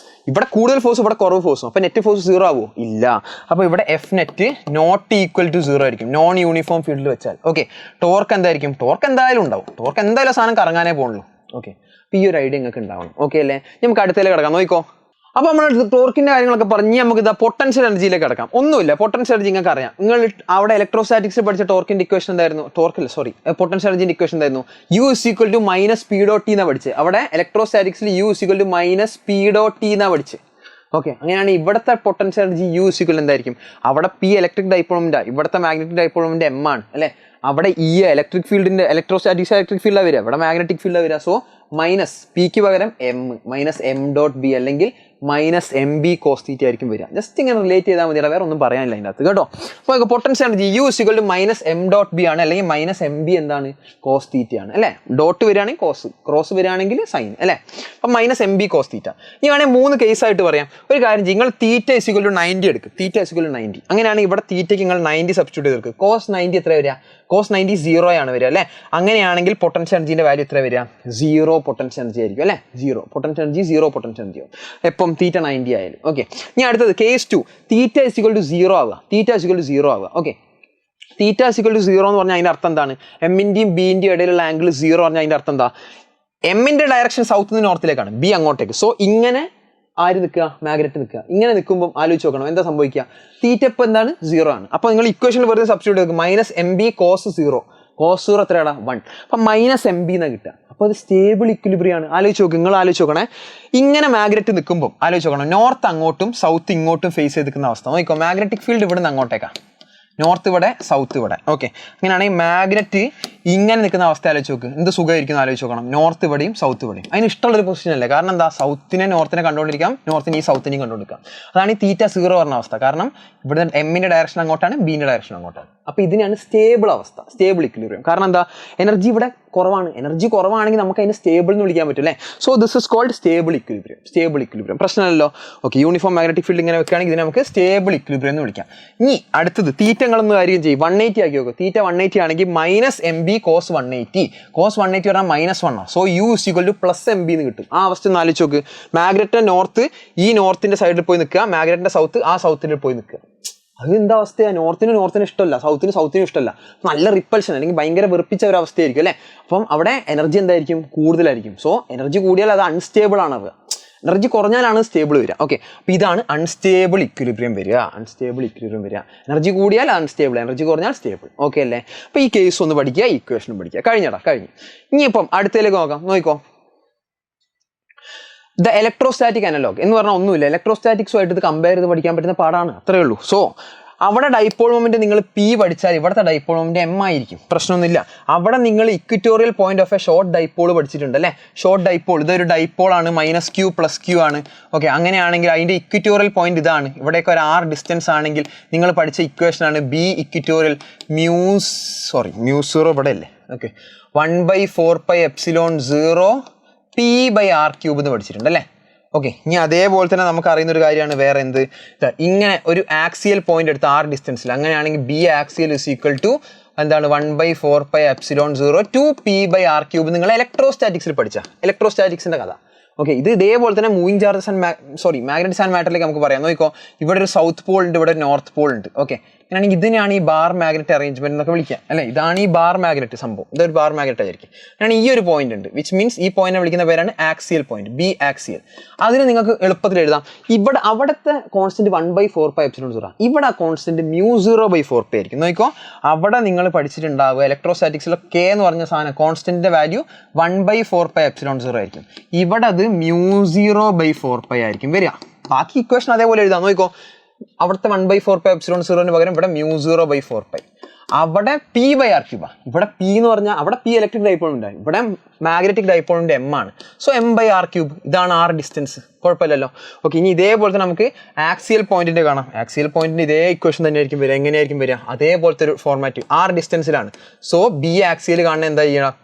ഇവിടെ കൂടുതൽ ഫോഴ്സ്, ഇവിടെ കുറവ് ഫോഴ്സും. അപ്പോൾ നെറ്റ് ഫോഴ്സ് 0 ആവുമോ? ഇല്ല. അപ്പോൾ ഇവിടെ F net not equal to 0 ആയിരിക്കും നോൺ യൂണിഫോം ഫീൽഡിൽ വെച്ചാൽ. ഓക്കെ, ടോർക്ക് എന്തായിരിക്കും? ടോർക്ക് എന്തായാലും ഉണ്ടാവും. ടോർക്ക് എന്തായാലും സാധനം കറങ്ങാനേ പോകുള്ളൂ. ഓക്കെ, അപ്പോൾ ഈ ഒരു ഐഡിയ നിങ്ങൾക്ക് ഉണ്ടാവണം. ഓക്കെ അല്ലേ? നമുക്ക് അടുത്തേക്ക് കിടക്കാം. നോക്കിക്കോ. അപ്പോൾ നമ്മൾ ടോർക്കിൻ്റെ കാര്യങ്ങളൊക്കെ പറഞ്ഞ് നമുക്ക് ഇതാ പൊട്ടൻഷ്യൽ എനർജിയിലേക്ക് കിടക്കാം. ഒന്നുമില്ല, പൊട്ടൻഷ്യൽ എനർജി നിങ്ങൾക്ക് അറിയാം. നിങ്ങൾ അവിടെ ഇലക്ട്രോസ്റ്റാറ്റിക്സ് പഠിച്ച ടോർക്കിൻ്റെ ഇക്വേഷൻ എന്തായിരുന്നു? പൊട്ടൻഷ്യൽ എനർജിൻ്റെ ഇക്വേഷൻ എന്തായിരുന്നു? U is equal to minus P dot T എന്നാണ് പഠിച്ചത്. അവിടെ ഇലക്ട്രോസ്റ്റാറ്റിക്സിൽ U is equal to minus P dot T എന്നാണ് പഠിച്ചത്. ഓക്കെ, അങ്ങനെയാണ് ഇവിടുത്തെ potential energy U is equal എന്തായിരിക്കും? അവിടെ പി ഇലക്ട്രിക് ഡൈപോൾ ഇവിടുത്തെ മാഗ്നറ്റിക് ഡൈപോൾ എം ആണ് അല്ലേ. അവിടെ ഈ ഇലക്ട്രിക് ഫീൽഡിൻ്റെ ഇലക്ട്രോസ്റ്റാറ്റിക്സ് ഇലക്ട്രിക് ഫീൽഡാണ് വരിക, ഇവിടെ മാഗ്നറ്റിക് ഫീൽഡാണ് വരിക. സോ മൈനസ് പിക്ക് പകരം M, minus M dot B അല്ലെങ്കിൽ minus M B cos theta ആയിരിക്കും വരിക. ജസ്റ്റ് ഇങ്ങനെ റിലേറ്റ് ചെയ്താൽ മതി, വേറെ ഒന്നും പറയാനില്ല അതിൻ്റെ അകത്ത് കേട്ടോ. അപ്പോൾ potential energy U is equal to minus M dot B ആണ്, അല്ലെങ്കിൽ മൈനസ് എം ബി എന്താണ്? കോസ് തീറ്റ ആണ് അല്ലേ. ഡോട്ട് വരികയാണെങ്കിൽ കോസ്, ക്രോസ് വരികയാണെങ്കിൽ സൈൻ അല്ലേ. അപ്പം minus M B cos theta. ഇനി വേണമെങ്കിൽ 3 കേസായിട്ട് പറയാം. ഒരു കാര്യം, നിങ്ങൾ തീറ്റ ഇസ് ഈക്വൽ ടു 90 എടുക്കും. Theta is equal to 90. അങ്ങനെയാണെങ്കിൽ ഇവിടെ തീറ്റയ്ക്ക് നിങ്ങൾ 90 സബ്സ്റ്റിറ്റ്യൂട്ട് ചെയ്തെടുക്കും. കോസ് 90 എത്ര വരിക? കോസ് 90 0 ആണ് വരിക അല്ലേ. അങ്ങനെയാണെങ്കിൽ പൊട്ടൻഷ്യൽ എനർജിൻ്റെ വാല്യൂ എത്ര വരിക? 0 പൊട്ടൻഷ്യൽ എനർജി ആയിരിക്കും അല്ലേ. 0 പൊട്ടൻഷ്യൽ എനർജി, 0 പൊട്ടൻഷ്യൽ എനർജി ആവും എപ്പം തീറ്റ 90 ആയാലും. ഓക്കെ, ഇനി അടുത്തത് case 2. Theta is equal to 0 ആവുക. Okay, theta is equal to 0 എന്ന് പറഞ്ഞാൽ അതിൻ്റെ അർത്ഥം എന്താണ്? എമ്മിൻ്റെയും ബിൻ്റെയും ഇടയിലുള്ള ആംഗിൾ 0 പറഞ്ഞാൽ അതിൻ്റെ അർത്ഥം എന്താ? എമ്മിൻ്റെ ഡയറക്ഷൻ സൗത്ത് നിന്ന് നോർത്തിലേക്കാണ്, ബി അങ്ങോട്ടേക്ക്. സോ ഇങ്ങനെ ആര് നിൽക്കുക? മാഗ്നറ്റ് നിൽക്കുക. ഇങ്ങനെ നിൽക്കുമ്പോൾ ആലോചിച്ച് നോക്കണം എന്താ സംഭവിക്കുക? തീറ്റ ഇപ്പോൾ എന്താണ്? 0 ആണ്. അപ്പോൾ നിങ്ങൾ ഇക്വേഷനിൽ വെറുതെ സബ്സ്റ്റിറ്റ്യൂട്ട് ചെയ്യും. Minus M B cos 0. Cos 0 എത്രയാണ്? 1. അപ്പം മൈനസ് എം ബി എന്നാണ് കിട്ടുക. അപ്പോൾ അത് സ്റ്റേബിൾ ഇക്വിലിബ്രിയം ആണ്. ആലോചിച്ച് നോക്ക്, നിങ്ങൾ ആലോചിച്ച് നോക്കണേ. ഇങ്ങനെ മാഗ്നറ്റ് നിൽക്കുമ്പോൾ ആലോചിച്ച് നോക്കണം, നോർത്ത് അങ്ങോട്ടും സൗത്ത് ഇങ്ങോട്ടും ഫേസ് ചെയ്ത് നിൽക്കുന്ന അവസ്ഥ നോക്കിക്കോ. മാഗ്നറ്റിക് ഫീൽഡ് ഇവിടെ നിന്ന് അങ്ങോട്ടേക്കാണ്, നോർത്ത് ഇവിടെ, സൗത്ത് ഇവിടെ. ഓക്കെ, അങ്ങനെയാണെങ്കിൽ മാഗ്നറ്റ് ഇങ്ങനെ നിൽക്കുന്ന അവസ്ഥ ആലോചിച്ച് നോക്ക്, എന്ത് സുഖമായിരിക്കും ആലോചിച്ച് നോക്കണം. നോർത്ത് ഇവിടെയും സൗത്ത് ഇവിടെയും. അതിന് ഇഷ്ടമുള്ളൊരു പൊസിഷൻ അല്ലേ. കാരണം എന്താ? സൗത്തിനെ നോർത്തിനെ കണ്ടുകൊണ്ടിരിക്കാം, നോർത്തിനെ ഈ സൗത്തിനെയും കണ്ടുകൊണ്ടിരിക്കാം. അതാണ് ഈ തീറ്റ 0 പറഞ്ഞ അവസ്ഥ. കാരണം ഇവിടെ എമ്മിൻ്റെ ഡയറക്ഷൻ അങ്ങോട്ടാണ്, ബിൻ്റെ ഡയറക്ഷൻ അങ്ങോട്ടാണ്. അപ്പോൾ ഇതിനാണ് സ്റ്റേബിൾ അവസ്ഥ, സ്റ്റേബിൾ ഇക്വിലിബ്രിയം. കാരണം എന്താ? എനർജി ഇവിടെ കുറവാണ്. എനർജി കുറവാണെങ്കിൽ നമുക്ക് അതിന് സ്റ്റേബിൾ എന്ന് വിളിക്കാൻ പറ്റും അല്ലേ. So this is called stable equilibrium. പ്രശ്നമല്ലോ. ഓക്കെ, യൂണിഫോം മാഗ്നറ്റിക് ഫീൽഡ് ഇങ്ങനെ വെക്കുകയാണെങ്കിൽ ഇതിനെ നമുക്ക് സ്റ്റേബിൾ ഇക്വിലിബ്രിയം എന്ന് വിളിക്കാം. ഇനി അടുത്തത് തീറ്റങ്ങളൊന്നും കാര്യം ചെയ്യും. 180 ആക്കി നോക്കും. തീറ്റ 180 ആണെങ്കിൽ minus M B cos 180. Cos 180 പറഞ്ഞാൽ -1 ആണ്. So U is equal to plus M B എന്ന് കിട്ടും. ആ അവസ്ഥ ഒന്ന് ആലോചിച്ച് നോക്ക്. മാഗ്നറ്റിന്റെ നോർത്ത് ഈ നോർത്തിന്റെ സൈഡിൽ പോയി നിൽക്കുക, മാഗ്നറ്റിന്റെ സൗത്ത് ആ സൗത്തിൽ പോയി നിൽക്കുക. അത് എന്താ അവസ്ഥയാണ്? നോർത്തിന് ഇഷ്ടമല്ല, സൗത്തിനും ഇഷ്ടമല്ല. നല്ല റിപ്പൽഷൻ അല്ലെങ്കിൽ ഭയങ്കര വെറുപ്പിച്ച ഒരു അവസ്ഥയായിരിക്കും അല്ലേ. അപ്പം അവിടെ എനർജി എന്തായിരിക്കും? കൂടുതലായിരിക്കും. സോ എനർജി കൂടിയാൽ അത് അൺസ്റ്റേബിൾ ആണ്. എനർജി കുറഞ്ഞാലാണ് സ്റ്റേബിൾ വരിക. ഓക്കെ, അപ്പോൾ ഇതാണ് അൺസ്റ്റേബിൾ ഇക്വിലിബ്രിയം വരിക. എനർജി കൂടിയാൽ അൺസ്റ്റേബിൾ, എനർജി കുറഞ്ഞാൽ സ്റ്റേബിൾ. ഓക്കെ അല്ലേ. അപ്പോൾ ഈ കേസ് ഒന്ന് പഠിക്കുക, ഇക്വേഷനും പഠിക്കുക. കഴിഞ്ഞു. ഇനിയിപ്പം അടുത്തതിലേക്ക് നോക്കിക്കോ. ദ ഇലക്ട്രോസ്റ്റാറ്റിക് അനലോഗ് എന്ന് പറഞ്ഞാൽ ഒന്നുമില്ല. ഇലക്ട്രോസ്റ്റാറ്റിക്സുമായിട്ട് ഇത് കമ്പയർ ചെയ്ത് പഠിക്കാൻ പറ്റുന്ന പാടാണ്, അത്രയേ ഉള്ളൂ. സോ അവിടെ ഡൈപോൾ മൊമെന്റ് നിങ്ങൾ പി പഠിച്ചാൽ ഇവിടുത്തെ ഡൈപോൾ മൊമെന്റ് എം ആയിരിക്കും, പ്രശ്നമൊന്നുമില്ല. അവിടെ നിങ്ങൾ equatorial point of A short dipole പഠിച്ചിട്ടുണ്ട് അല്ലേ. ഷോർട്ട് ഡൈപോൾ ഇതൊരു ഡൈപോൾ ആണ്, -q + q ആണ്. ഓക്കെ, അങ്ങനെയാണെങ്കിൽ അതിൻ്റെ ഇക്വിറ്റോറിയൽ പോയിന്റ് ഇതാണ്. ഇവിടേക്ക് ഒരു r ഡിസ്റ്റൻസ് ആണെങ്കിൽ നിങ്ങൾ പഠിച്ച ഇക്വേഷൻ ആണ് ബി ഇക്വിറ്റോറിയൽ μ0 ഇവിടെ അല്ലേ. ഓക്കെ, 1/4πε0 p/r³ എന്ന് പഠിച്ചിട്ടുണ്ട് അല്ലേ. ഓക്കെ, ഇനി അതേപോലെ തന്നെ നമുക്ക് അറിയുന്ന ഒരു കാര്യമാണ് വേറെ എന്ത്, ഇങ്ങനെ ഒരു ആക്സിയൽ പോയിന്റ് എടുത്ത് r ഡിസ്റ്റൻസിൽ, അങ്ങനെയാണെങ്കിൽ B axial is equal to എന്താണ് 1/4πε0 2p/r³ നിങ്ങൾ ഇലക്ട്രോസ്റ്റാറ്റിക്സിൽ പഠിച്ച ഇലക്ട്രോസ്റ്റാറ്റിക്സിന്റെ കഥ. ഓക്കെ, ഇത് ഇതേപോലെ തന്നെ മൂവിങ് ചാർജസ് മാഗ്നറ്റിക്സ് ആൻഡ് മാറ്ററിലേക്ക് നമുക്ക് പറയാം. നോക്കിക്കോ, ഇവിടെ ഒരു സൗത്ത് പോൾ ഉണ്ട്, ഇവിടെ നോർത്ത് പോൾ ഉണ്ട്. ഓക്കെ, അങ്ങനെയാണെങ്കിൽ ഇതിനാണ് ഈ ബാർ മാഗ്നറ്റ് അറേഞ്ച്മെന്റ് എന്നൊക്കെ വിളിക്കുക അല്ലേ. ഇതാണ് ഈ ബാർ മാഗ്നറ്റ് സംഭവം, ഇതൊരു ബാർ മാഗ്നറ്റ് ആയിരിക്കും. അങ്ങനെ ഈ ഒരു പോയിന്റ് ഉണ്ട്, വിച്ച് മീൻസ് ഈ പോയിന്റിനെ വിളിക്കുന്ന പേരാണ് ആക്സിയൽ പോയിന്റ്, ബി ആക്സിയൽ. അതിന് നിങ്ങൾക്ക് എളുപ്പത്തിൽ എഴുതാം. അവിടുത്തെ കോൺസ്റ്റന്റ് 1/4πε0, ഇവിടെ ആ കോൺസ്റ്റന്റ് μ0/4π ആയിരിക്കും. നോക്കിക്കോ, അവിടെ നിങ്ങൾ പഠിച്ചിട്ടുണ്ടാവുക ഇലക്ട്രോസ്റ്റാറ്റിക്സിലെ കെ എന്ന് പറഞ്ഞ സാധനം കോൺസ്റ്റന്റിന്റെ വാല്യൂ 1/4πε0 ആയിരിക്കും. ഇവിടെ അത് μ0/4π ആയിരിക്കും വരിക. ബാക്കി ഇക്വേഷൻ അതേപോലെ എഴുതാം. നോക്കിക്കോ, അവിടുത്തെ 1/4πε0 പകരം ഇവിടെ μ0/4π. അവിടെ p/r3. ഇവിടെ p എന്ന് പറഞ്ഞാൽ അവിടെ p ഇലക്ട്രിക് ഡൈപോളിന്റെ, ഇവിടെ മാഗ്നറ്റിക് ഡൈപോളിന്റെ m ആണ്. സോ m/r3, ഇതാണ് r ഡിസ്റ്റൻസ്. കുഴപ്പമില്ലല്ലോ. ഓക്കെ, ഇനി ഇതേപോലെ തന്നെ നമുക്ക് ആക്സിയൽ പോയിന്റിന്റെ കാണാം. ആക്സിയൽ പോയിന്റിന്റെ ഇതേ ഇക്വേഷൻ തന്നെ ആയിരിക്കും വരിക. എങ്ങനെയായിരിക്കും വരിക? അതേപോലത്തെ ഒരു ഫോർമാറ്റ്, r ഡിസ്റ്റൻസിലാണ്. സോ ബി ആക്സിയൽ കാണുന്ന എന്താ ചെയ്യണം?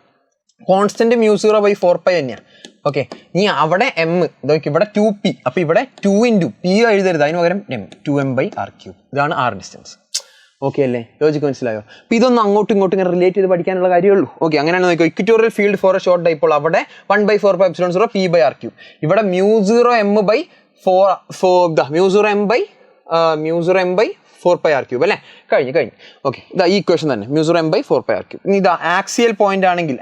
കോൺസ്റ്റന്റ് μ0/4π തന്നെയാണ്. ഓക്കെ, ഇനി അവിടെ m നോക്കി, ഇവിടെ 2p, അപ്പൊ ഇവിടെ 2 × p എഴുതരുത്, അതിന് പകരം m, 2m/r3. ഇതാണ് r ഡിസ്റ്റൻസ്. ഓക്കെ അല്ലേ? ലോജിക്ക് മനസ്സിലായോ? അപ്പൊ ഇതൊന്നും അങ്ങോട്ടും ഇങ്ങോട്ടും ഇങ്ങനെ റിലേറ്റ് ചെയ്ത് പഠിക്കാനുള്ള കാര്യമുള്ളൂ. ഓക്കെ, അങ്ങനെയാണ് നോക്കിയോ. Equatorial field four A short dipole, അവിടെ 1/4πε0 p/r3. ഇവിടെ μ0m/4πr3 അല്ലേ? കഴിഞ്ഞു. ഓക്കെ, ഇതാ ഈ ഇക്വേഷൻ തന്നെ, μ0m/4πr3. ഇനി ഇതാ ആക്സിയൽ പോയിന്റ് ആണെങ്കിൽ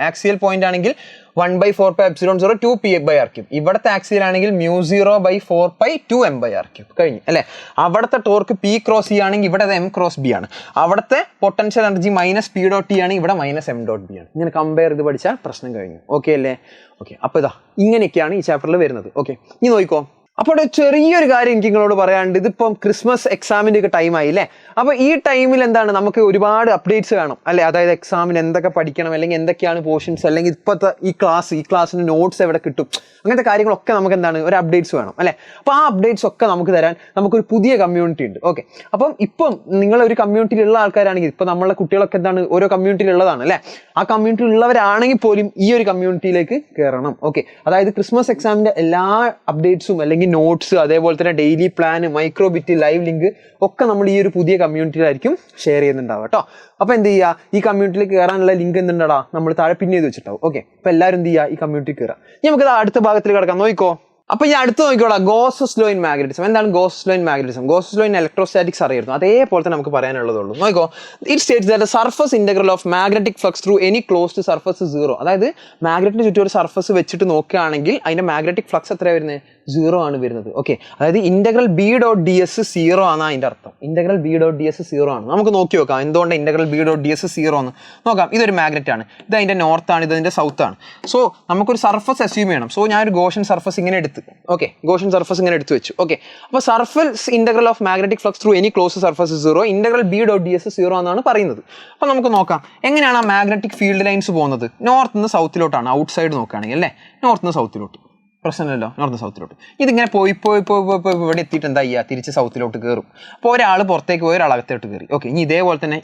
1/4πε0 2p/r3. ഇവിടുത്തെ ആക്സിയൽ ആണെങ്കിൽ μ0/4π 2m/r3. കഴിഞ്ഞു അല്ലേ? അവിടുത്തെ ടോർക്ക് p ക്രോസ് e ആണെങ്കിൽ ഇവിടെ m ക്രോസ് b ആണ്. അവിടുത്തെ പൊട്ടൻഷ്യൽ എനർജി -p.t ആണെങ്കിൽ ഇവിടെ -m.b ആണ്. ഇങ്ങനെ കമ്പയർ ചെയ്ത് പഠിച്ചാൽ പ്രശ്നം കഴിഞ്ഞു. ഓക്കെ അല്ലേ? ഓക്കെ, അപ്പോൾ ഇതാ ഇങ്ങനെയൊക്കെയാണ് ഈ ചാപ്റ്ററിൽ വരുന്നത്. ഓക്കെ, ഇനി നോക്കിക്കോ. അപ്പോൾ ചെറിയൊരു കാര്യം എനിക്ക് നിങ്ങളോട് പറയാനുണ്ട്. ഇതിപ്പം ക്രിസ്മസ് എക്സാമിൻ്റെ ഒക്കെ ടൈമായി അല്ലേ? അപ്പോൾ ഈ ടൈമിൽ എന്താണ്, നമുക്ക് ഒരുപാട് അപ്ഡേറ്റ്സ് വേണം അല്ലേ? അതായത് എക്സാമിന് എന്തൊക്കെ പഠിക്കണം, അല്ലെങ്കിൽ എന്തൊക്കെയാണ് പോർഷൻസ്, അല്ലെങ്കിൽ ഇപ്പോഴത്തെ ഈ ക്ലാസ്സിന് നോട്ട്സ് എവിടെ കിട്ടും, അങ്ങനത്തെ കാര്യങ്ങളൊക്കെ നമുക്ക് എന്താണ് ഒരു അപ്ഡേറ്റ്സ് വേണം അല്ലേ? അപ്പോൾ ആ അപ്ഡേറ്റ്സ് ഒക്കെ നമുക്ക് തരാൻ നമുക്കൊരു പുതിയ കമ്മ്യൂണിറ്റി ഉണ്ട്. ഓക്കെ, അപ്പം ഇപ്പം നിങ്ങളൊരു കമ്മ്യൂണിറ്റിയിലുള്ള ആൾക്കാരാണെങ്കിൽ, ഇപ്പോൾ നമ്മളെ കുട്ടികളൊക്കെ എന്താണ് ഓരോ കമ്മ്യൂണിറ്റിയിലുള്ളതാണ് അല്ലേ? ആ കമ്മ്യൂണിറ്റി ഉള്ളവരാണെങ്കിൽ പോലും ഈ ഒരു കമ്മ്യൂണിറ്റിയിലേക്ക് കയറണം. ഓക്കെ, അതായത് ക്രിസ്മസ് എക്സാമിൻ്റെ എല്ലാ അപ്ഡേറ്റ്സും അല്ലെങ്കിൽ നോട്ട്സ്, അതേപോലെ തന്നെ daily plan, micro bit, live link ഒക്കെ നമ്മൾ ഈ ഒരു പുതിയ കമ്മ്യൂണിറ്റിയിലായിരിക്കും ഷെയർ ചെയ്യുന്നുണ്ടാവുക കേട്ടോ. അപ്പോൾ എന്ത് ചെയ്യുക, ഈ കമ്മ്യൂണിറ്റിയിൽ കയറാനുള്ള ലിങ്ക് എന്തുണ്ടാ നമ്മൾ താഴെ പിൻ ചെയ്ത് വെച്ചിട്ടാവും. ഓക്കെ, അപ്പോൾ എല്ലാവരും എന്ത് ചെയ്യുക, ഈ കമ്മ്യൂണിറ്റി കയറാം. ഇനി നമുക്ക് അടുത്ത ഭാഗത്തിൽ കിടക്കാം. നോക്കിക്കോ, അപ്പൊ ഈ അടുത്ത് നോക്കിക്കോളാം, ഗോസസ് ലോ ഇൻ മാഗ്നറ്റിസം. എന്താണ് Gauss's law in magnetism? Gauss's law in electrostatics അറിയായിരുന്നു, അതേപോലെ തന്നെ നമുക്ക് പറയാനുള്ളതുള്ളൂ. നോക്കിക്കോ, it States that surface integral of magnetic flux through any closed surface 0. അതായത് മാഗ്നറ്റിന് ചുറ്റും ഒരു സർഫസ് വെച്ചിട്ട് നോക്കുകയാണെങ്കിൽ അതിന്റെ മാഗ്നറ്റിക് ഫ്ലക്സ് എത്രയാണ് വരുന്നത്? 0 ആണ് വരുന്നത്. ഓക്കെ, അതായത് ഇന്റഗ്രൽ B.ds 0 ആണ് അതിന്റെ അർത്ഥം. ഇന്റഗ്രൽ B.ds 0 ആണ്. നമുക്ക് നോക്കി നോക്കാം എന്തുകൊണ്ട് ഇന്റഗ്രൽ B.ds 0 എന്ന് നോക്കാം. ഇതൊരു മാഗ്നറ്റ് ആണ്, ഇത് അതിന്റെ നോർത്ത് ആണ്, ഇത് അതിന്റെ സൗത്ത് ആണ്. സോ നമുക്കൊരു സർഫസ് അസ്യൂം ചെയ്യണം. സോ ഞാനൊരു ഗോഷൻ സർഫസ് ഇങ്ങനെ എടുത്ത്, ഓക്കെ, ഗോഷൻ സർഫസ് ഇങ്ങനെ എടുത്ത് വെച്ചു. ഓക്കെ, അപ്പോൾ surface integral of magnetic flux through any closed surface 0, integral B.ds 0 എന്നാണ് പറയുന്നത്. അപ്പോൾ നമുക്ക് നോക്കാം എങ്ങനെയാണ് ആ മാഗ്നറ്റിക് ഫീൽഡ് ലൈൻസ് പോകുന്നത്. നോർത്ത് നിന്ന് സൗത്തിലോട്ടാണ്, ഔട്ട് സൈഡ് നോക്കുകയാണെങ്കിൽ അല്ലേ? നോർത്ത് നിന്ന് സൗത്തിലോട്ട് പ്രശ്നമല്ലല്ലോ, നോർത്ത് സൗത്തിലോട്ട്. ഇതിങ്ങനെ പോയി ഇവിടെ എത്തിയിട്ട് എന്താ ചെയ്യുക, തിരിച്ച് സൗത്തിലോട്ട് കയറും. അപ്പോൾ ഒരാൾ പുറത്തേക്ക് പോയി ഒരാൾ അകത്തോട്ട് കയറി. ഓക്കെ, ഇനി ഇതേപോലെ തന്നെ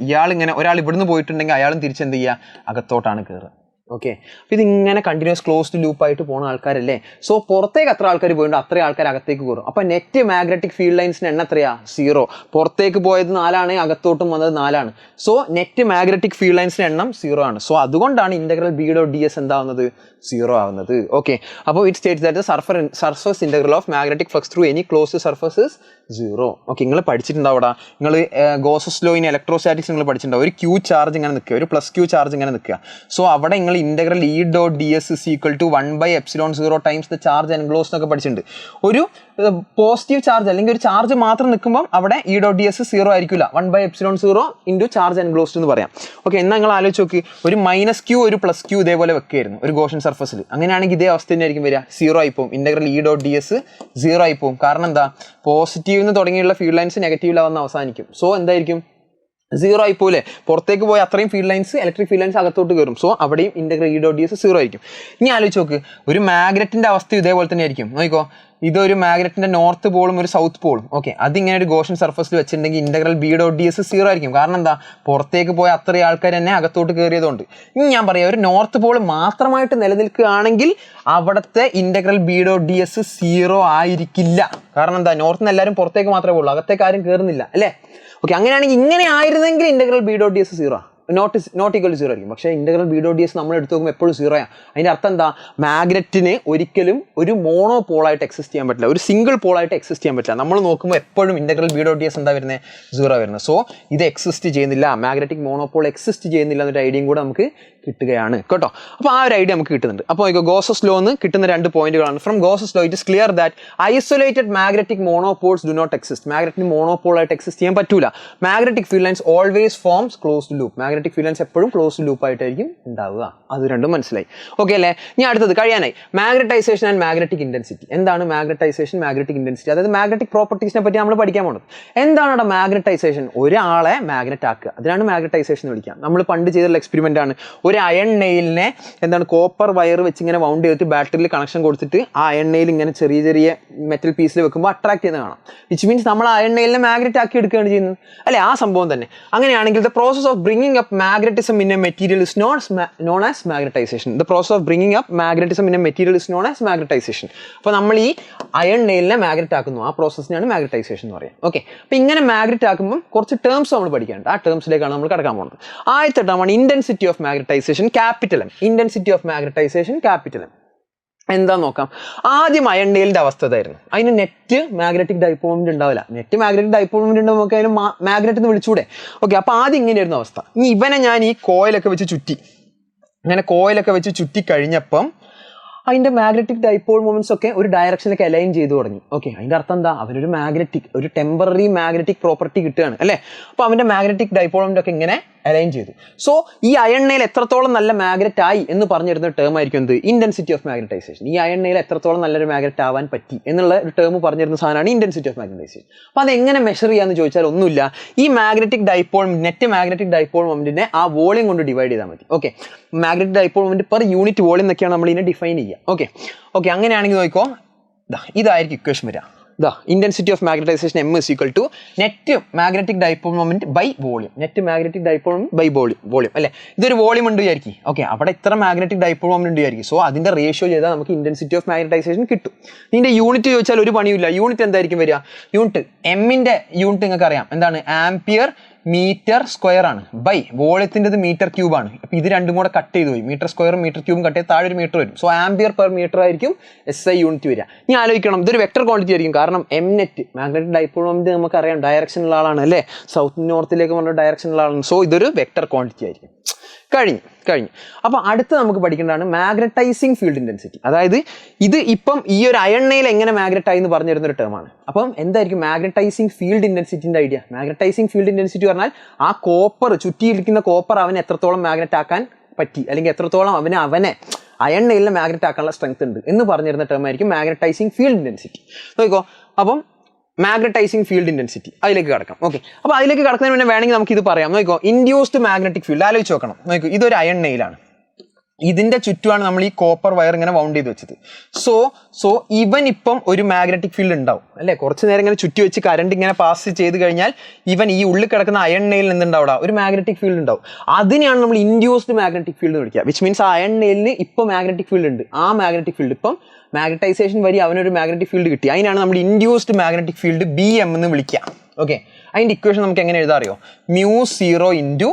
ഒരാൾ ഇവിടുന്ന് പോയിട്ടുണ്ടെങ്കിൽ അയാളും തിരിച്ച് എന്ത് ചെയ്യുക, അകത്തോട്ടാണ് കയറുക. ഓക്കെ, അപ്പോൾ ഇതിങ്ങനെ കണ്ടിന്യൂസ് ക്ലോസ്ഡ് ലൂപ്പായിട്ട് പോകുന്ന ആൾക്കാരല്ലേ? സോ പുറത്തേക്ക് എത്ര ആൾക്കാർ പോയിട്ടോ അത്രയും ആൾക്കാർ അകത്തേക്ക് കയറും. അപ്പോൾ നെറ്റ് മാഗ്നറ്റിക് ഫീൽഡ് ലൈൻസിന് എണ്ണം എത്രയാ? 0. പുറത്തേക്ക് പോയത് 4 ആണ്, അകത്തോട്ടും വന്നത് 4 ആണ്. സോ നെറ്റ് മാഗ്നറ്റിക് ഫീൽഡ് ലൈൻസിന് എണ്ണം 0 ആണ്. സോ അതുകൊണ്ടാണ് ഇന്റഗ്രൽ B.ds എന്താവുന്നത്? 0 ആവുന്നത്. ഓക്കെ, അപ്പോൾ it States that surface integral of magnetic flux through any closed surfaces 0. Okay, നിങ്ങൾ പഠിച്ചിട്ടുണ്ടാവും അവിടെ, നിങ്ങൾ ഗോസസ് ലോ ഇൻ ഇലക്ട്രോസ്റ്റാറ്റിക്സ് നിങ്ങൾ പഠിച്ചിട്ടുണ്ടാവും. ഒരു ക്യൂ ചാർജ് ഇങ്ങനെ നിൽക്കുക, ഒരു പ്ലസ് ക്യൂ ചാർജ് ഇങ്ങനെ നിൽക്കുക. സോ അവിടെ നിങ്ങൾ integral E.ds is equal to 1/ε0 times the charge enclose എന്നൊക്കെ പഠിച്ചിട്ടുണ്ട്. ഒരു പോസിറ്റീവ് ചാർജ് അല്ലെങ്കിൽ ഒരു ചാർജ് മാത്രം നിൽക്കുമ്പോൾ അവിടെ E.ds 0 ആയിരിക്കില്ല, 1/ε0 ഇൻറ്റു ചാർജ് എൻക്ലോസ്ഡ് എന്ന് പറയാം. ഓക്കെ, എന്നാൽ നിങ്ങൾ ആലോചിച്ച് നോക്കി, ഒരു -q ഒരു +q ഇതേപോലെ വെക്കുകയായിരുന്നു ഒരു ഗോഷൻ സർഫസിൽ. അങ്ങനെയാണെങ്കിൽ ഇതേ അവസ്ഥ തന്നെ ആയിരിക്കും വരിക, 0 ആയിപ്പോവും. Integral E.ds 0 ആയിപ്പോവും. കാരണം എന്താ, പോസിറ്റീവ് നിന്ന് തുടങ്ങിയുള്ള ഫീൽഡ് ലൈൻസ് നെഗറ്റീവിലാവുന്ന അവസാനിക്കും. സോ എന്തായിരിക്കും, 0 ആയിപ്പോലെ. പുറത്തേക്ക് പോയി അത്രയും field lines, electric field lines അകത്തോട്ട് കയറും. സോ അവിടെയും ഇന്റഗ്രൽ E.ds 0 ആയിരിക്കും. ഇനി ആലോചിച്ച് നോക്ക്, ഒരു മാഗ്നറ്റിന്റെ അവസ്ഥ ഇതേപോലെ തന്നെ ആയിരിക്കും. നോക്കിക്കോ, ഇതൊരു മാഗ്നറ്റിന്റെ നോർത്ത് പോളും ഒരു സൗത്ത് പോളും. ഓക്കെ, അതിങ്ങനെ ഒരു ഗോഷൻ സർഫസിൽ വെച്ചിട്ടുണ്ടെങ്കിൽ ഇന്റഗ്രൽ B.ds 0 ആയിരിക്കും. കാരണം എന്താ, പുറത്തേക്ക് പോയ അത്രയും ആൾക്കാർ തന്നെ അകത്തോട്ട് കയറിയതുകൊണ്ട്. ഇനി ഞാൻ പറയാം, ഒരു നോർത്ത് പോൾ മാത്രമായിട്ട് നിലനിൽക്കുകയാണെങ്കിൽ അവിടുത്തെ ഇന്റഗ്രൽ B.ds 0 ആയിരിക്കില്ല. കാരണം എന്താ, നോർത്ത് നിന്ന് എല്ലാവരും പുറത്തേക്ക് മാത്രമേ പോകുള്ളൂ, അകത്തേക്ക് ആരും കയറുന്നില്ല അല്ലേ? ഓക്കെ, അങ്ങനെയാണെങ്കിൽ ഇങ്ങനെ ആയിരുന്നെങ്കിൽ ഇന്റഗ്രൽ B.ds 0. നോട്ട് ഈക്വൽ 0 ആയിരിക്കും. പക്ഷേ integral B dot D S നമ്മൾ എടുത്ത് നോക്കുമ്പോൾ എപ്പോഴും 0 ആണ്. അതിൻ്റെ അർത്ഥം എന്താ? മാഗ്നറ്റിന് ഒരിക്കലും ഒരു മോണോ പോളായിട്ട് എക്സിസ്റ്റ് ചെയ്യാൻ പറ്റില്ല, ഒരു സിംഗിൾ പോളായിട്ട് എക്സിസ്റ്റ് ചെയ്യാൻ പറ്റില്ല. നമ്മൾ നോക്കുമ്പോൾ എപ്പോഴും integral B dot D S എന്താ വരുന്നത്? 0 വരുന്നത്. സോ ഇത് എക്സിസ്റ്റ് ചെയ്യുന്നില്ല, മാഗ്നറ്റിക് മോണോപോൾ എക്സിസ്റ്റ് ചെയ്യുന്നില്ല എന്നൊരു ഐഡിയയും കൂടെ നമുക്ക് കിട്ടുകയാണ് കേട്ടോ. അപ്പോൾ ആ ഒരു ഐഡിയ നമുക്ക് കിട്ടുന്നുണ്ട്. അപ്പോൾ ഗോസസ് ലോ എന്ന് കിട്ടുന്ന 2 പോയിന്റുകളാണ്. From Gauss's law it is clear that isolated magnetic monopoles do not exist. മാഗ്നറ്റിന് മോണോപോളായിട്ട് എക്സിസ്റ്റ് ചെയ്യാൻ പറ്റൂല. Magnetic field lines always forms closed loop. Magnetic field lines എപ്പോഴും ക്ലോസ്ഡ് ലൂപ്പ് ആയിട്ടായിരിക്കും ഉണ്ടാവുക. അത് രണ്ടും മനസ്സിലായി. ഓക്കെ അല്ലേ? ഇനി അടുത്തത് കഴിയാനായി. Magnetization and magnetic intensity. എന്താണ് മാഗ്നറ്റൈസേഷൻ, മാഗ്നറ്റിക് ഇന്റൻസിറ്റി? അതായത് മാഗ്നറ്റിക് പ്രോപ്പർട്ടീസിനെ പറ്റി നമ്മൾ പഠിക്കാൻ പോകുന്നത്. എന്താണ് അവിടെ മാഗ്നറ്റൈസേഷൻ? ഒരാളെ മാഗ്നറ്റ് ആക്കുക, അതിനാണ് മാഗ്നറ്റൈസേഷൻ എന്ന് വിളിക്കുക. നമ്മൾ പണ്ട് ചെയ്തിട്ടുള്ള എക്സ്പെരിമെന്റ് ആണ്. ഒരു അയൺ നെയിലിനെ എന്താണ് കോപ്പർ വയർ വെച്ച് ഇങ്ങനെ വൗണ്ട് ചെയ്തിട്ട് ബാറ്ററിയിൽ കണക്ഷൻ കൊടുത്തിട്ട് ആ അയൺ നെയിൽ ഇങ്ങനെ ചെറിയ ചെറിയ മെറ്റൽ പീസിൽ വെക്കുമ്പോൾ അട്രാക്ട് ചെയ്യുന്ന കാണാം. വിച്ച് മീൻസ് നമ്മൾ ആ അയൺ നെയിലിനെ മാഗ്നറ്റ് ആക്കി എടുക്കുകയാണ് ചെയ്യുന്നത് അല്ലെ? ആ സംഭവം തന്നെ. അങ്ങനെയാണെങ്കിൽ the process of bringing up magnetism in A material is known as magnetisation. The process of bringing up magnetism in A material is known as magnetisation. അപ്പോൾ നമ്മൾ ഈ അയൺ നെയിലിനെ മാഗ്നറ്റ് ആക്കുന്നു, ആ പ്രോസസ്സിനാണ് മാഗ്നറ്റൈസേഷൻ എന്ന് പറയാം. ഓക്കെ, അപ്പോൾ ഇങ്ങനെ മാഗ്നറ്റ് ആക്കുമ്പോൾ കുറച്ച് ടേംസ് നമ്മൾ പഠിക്കാനുണ്ട്. ആ ടേംസിലേക്കാണ് നമ്മൾ കടക്കാൻ പോകുന്നത്. ആദ്യത്തെ ടേമാണ് intensity of magnetization, capital M. Intensity of magnetization, capital M. എന്താ നോക്കാം. ആദ്യം അയൺ നെയിലിന്റെ അവസ്ഥ ഇതായിരുന്നു. അതിന് നെറ്റ് മാഗ്നറ്റിക് ഡൈപോൾ മൊമെന്റ് ഉണ്ടാവില്ല. നെറ്റ് മാഗ്നറ്റിക് ഡൈപോൾ മൊമെന്റ് ഉണ്ടാകുമ്പോൾ നമുക്ക് അതിന് മാഗ്നറ്റ് എന്ന് വിളിച്ചൂടെ? ഓക്കെ, അപ്പോൾ ആദ്യം ഇങ്ങനെയായിരുന്നു അവസ്ഥ. ഇനി ഇവനെ ഞാൻ ഈ കോയിലൊക്കെ വെച്ച് ചുറ്റി, അങ്ങനെ കോയിലൊക്കെ വെച്ച് ചുറ്റി കഴിഞ്ഞപ്പം അതിന്റെ മാഗ്നറ്റിക് ഡൈപോൾ മൊമെന്റ്സ് ഒക്കെ ഒരു ഡയറക്ഷനിലേക്ക് അലൈൻ ചെയ്തു തുടങ്ങി. ഓക്കെ, അതിന്റെ അർത്ഥം എന്താ? അവനൊരു മാഗ്നറ്റിക്, ഒരു ടെമ്പററി മാഗ്നറ്റിക് പ്രോപ്പർട്ടി കിട്ടുകയാണ് അല്ലേ? അപ്പോൾ അവന്റെ മാഗ്നറ്റിക് ഡൈപോൾ മൊമെന്റ് ഒക്കെ ഇങ്ങനെ അലൈൻ ചെയ്തു. സോ ഈ അയൺ നെയിൽ എത്രത്തോളം നല്ല മാഗ്നറ്റ് ആയി എന്ന് പറഞ്ഞിരുന്ന ടേം ആയിരിക്കും എന്ത്? Intensity of magnetisation. ഈ അയൺ നെയിൽ എത്രത്തോളം നല്ലൊരു മാഗ്നറ്റ് ആവാൻ പറ്റി എന്നുള്ള ഒരു ടേം പറഞ്ഞിരുന്ന സാധനമാണ് ഇന്റൻസിറ്റി ഓഫ് മാഗ്നറ്റൈസേഷൻ. അപ്പോൾ അതെങ്ങനെ മെഷർ ചെയ്യാന്ന് ചോദിച്ചാൽ ഒന്നുമില്ല, ഈ magnetic dipole, net magnetic dipole മൊമെന്റിനെ ആ വോളിയം കൊണ്ട് ഡിവൈഡ് ചെയ്താൽ മതി. Okay, magnetic dipole moment per unit volume എന്നൊക്കെയാണ് നമ്മൾ ഇതിനെ ഡിഫൈൻ ചെയ്യുക. ഓക്കെ, അങ്ങനെയാണെങ്കിൽ നോക്കിക്കോ, ഇതായിരിക്കും ഇക്വേഷൻ വരിക. Intensity of magnetization M is equal to net magnetic dipole moment by volume. Net magnetic dipole moment by volume അല്ലേ? ഇതൊരു വോളിയം ഉണ്ട് വിചാരിക്കും. ഓക്കെ, അവിടെ ഇത്ര മാഗ്നറ്റിക് ഡൈപോൾ മൊമെന്റ് ഉണ്ട് വിചാരിക്കും. സോ അതിന്റെ റേഷ്യോ ചെയ്താൽ നമുക്ക് ഇന്റൻസിറ്റി ഓഫ് മാഗ്നറ്റൈസേഷൻ കിട്ടും. ഇതിന്റെ യൂണിറ്റ് ചോദിച്ചാൽ ഒരു പണിയില്ല. യൂണിറ്റ് എന്തായിരിക്കും വരിക? യൂണിറ്റ് എമ്മിന്റെ യൂണിറ്റ് നിങ്ങൾക്ക് അറിയാം, എന്താണ്? ആംപിയർ മീറ്റർ സ്ക്വയർ ആണ് ബൈ വോളിയത്തിൻ്റെത് മീറ്റർ ക്യൂബ് ആണ്. അപ്പോൾ ഇത് രണ്ടും കൂടെ കട്ട് ചെയ്ത് പോയി. മീറ്റർ സ്ക്വയറും മീറ്റർ ക്യൂബും കട്ട് ചെയ്ത് താഴെ ഒരു മീറ്റർ വരും. സോ ആംപിയർ പെർ മീറ്റർ ആയിരിക്കും SI യൂണിറ്റ് വരിക. ഇനി ആലോചിക്കണം, ഇതൊരു വെക്ടർ ക്വാണ്ടിറ്റി ആയിരിക്കും. കാരണം M net magnetic dipole moment നമുക്കറിയാം ഡയറക്ഷനുള്ള ആളാണ് അല്ലേ? സൗത്ത് നോർത്തിലേക്ക് പറഞ്ഞ ഡയറക്ഷനുള്ള ആളാണ്. സോ ഇതൊരു വെക്ടർ ക്വാണ്ടിറ്റി ആയിരിക്കും. കഴിഞ്ഞു. അപ്പോൾ അടുത്ത് നമുക്ക് പഠിക്കേണ്ടതാണ് മാഗ്നറ്റൈസിങ് ഫീൽഡ് ഇന്റൻസിറ്റി. അതായത് ഇത് ഇപ്പം ഈ ഒരു അയൺ നെയിൽ എങ്ങനെ മാഗ്നറ്റായി എന്ന് പറഞ്ഞു തരുന്ന ഒരു ടേമാണ്. അപ്പം എന്തായിരിക്കും മാഗ്നറ്റൈസിങ് ഫീൽഡ് ഇന്റൻസിറ്റിന്റെ ഐഡിയ? മാഗ്നറ്റൈസിങ് ഫീൽഡ് ഇന്റൻസിറ്റി പറഞ്ഞാൽ ആ കോപ്പർ, ചുറ്റിയിരിക്കുന്ന കോപ്പർ അവനെ എത്രത്തോളം മാഗ്നറ്റ് ആക്കാൻ പറ്റി, അല്ലെങ്കിൽ എത്രത്തോളം അവനെ അയൺ നെയിലിനെ മാഗ്നറ്റ് ആക്കാനുള്ള സ്ട്രെങ്ത് ഉണ്ട് എന്ന് പറഞ്ഞിരുന്ന ടേം ആയിരിക്കും മാഗ്നറ്റൈസിങ് ഫീൽഡ് ഇന്റൻസിറ്റി. നോക്കിക്കോ, അപ്പം മാഗ്നറ്റൈസിങ് ഫീൽഡ് ഇന്റൻസിറ്റി അതിലേക്ക് കടക്കാം. ഓക്കെ, അപ്പോൾ അതിലേക്ക് കടക്കുന്നതിന് മുന്നേ വേണമെങ്കിൽ നമുക്ക് ഇത് പറയാം. നോക്കിക്കോ, ഇൻഡ്യൂസ്ഡ് മാഗ്നറ്റിക് ഫീൽഡ് ആലോചിച്ച് നോക്കണം. നോക്കിക്കോ, ഇതൊരു അയൺ നെയിലാണ്. ഇതിന്റെ ചുറ്റുമാണ് നമ്മൾ ഈ കോപ്പർ വയർ ഇങ്ങനെ വൗണ്ട് ചെയ്ത് വെച്ചത്. സോ ഇവൻ ഇപ്പം ഒരു മാഗ്നറ്റിക് ഫീൽഡ് ഉണ്ടാവും അല്ലേ? കുറച്ച് നേരം ഇങ്ങനെ ചുറ്റി വെച്ച് കറണ്ട് ഇങ്ങനെ പാസ് ചെയ്ത് കഴിഞ്ഞാൽ ഇവൻ ഈ ഉള്ളിൽ കിടക്കുന്ന അയൺ നെയിൽ എന്തുണ്ടാവും? ഒരു മാഗ്നറ്റിക് ഫീൽഡ് ഉണ്ടാവും. അതിനെയാണ് നമ്മൾ ഇൻഡ്യൂസ്ഡ് മാഗ്നറ്റിക് ഫീൽഡ് എന്ന് വിളിക്കുക. വിച്ച് മീൻസ് ആ അയൺ നെയിലിന് ഇപ്പോൾ മാഗ്നറ്റിക് ഫീൽഡ് ഉണ്ട്. ആ മാഗ്നറ്റിക് ഫീൽഡ് ഇപ്പം മാഗ്നറ്റൈസേഷൻ വഴി അവനൊരു മാഗ്നറ്റിക് ഫീൽഡ് കിട്ടി. അതിനാണ് നമ്മൾ ഇൻഡ്യൂസ്ഡ് മാഗ്നറ്റിക് ഫീൽഡ് BM എന്ന് വിളിക്കുക. ഓക്കെ, അതിന്റെ ഇക്വേഷൻ നമുക്ക് എങ്ങനെ എഴുതാൻ അറിയോ? μ0 ഇൻറ്റു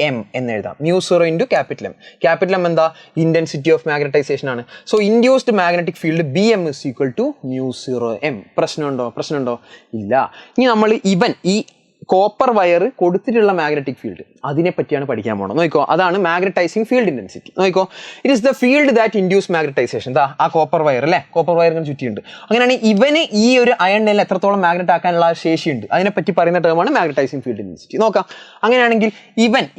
M എന്ന് എഴുതാം. μ0 into capital M. Capital M എന്താ? ഇന്റൻസിറ്റി ഓഫ് മാഗ്നറ്റൈസേഷൻ ആണ്. So induced magnetic field BM is equal to μ0M. പ്രശ്നമുണ്ടോ? ഇല്ല. ഇനി നമ്മൾ ഈ കോപ്പർ വയർ കൊടുത്തിട്ടുള്ള മാഗ്നറ്റിക് ഫീൽഡ് അതിനെ പറ്റിയാണ് പഠിക്കാൻ പോകുന്നത്. നോക്കിക്കോ, അതാണ് മാഗ്നറ്റൈസിങ് ഫീൽഡ് ഇന്റൻസിറ്റി. നോക്കിക്കോ, it is the field that induce magnetization. ആ കോപ്പർ വയർ അല്ലേ? കോപ്പർ വയർ ഇങ്ങനെ ചുറ്റിയുണ്ട്. അങ്ങനെയാണെങ്കിൽ ഇവന് ഈ ഒരു അയൺ നെയിൽ എത്രത്തോളം മാഗ്നറ്റ് ആക്കാനുള്ള ശേഷിയുണ്ട് അതിനെപ്പറ്റി പറയുന്ന ടേമാണ് മാഗ്നറ്റൈസിങ് ഫീൽഡ് ഇന്റൻസിറ്റി. നോക്കാം, അങ്ങനെയാണെങ്കിൽ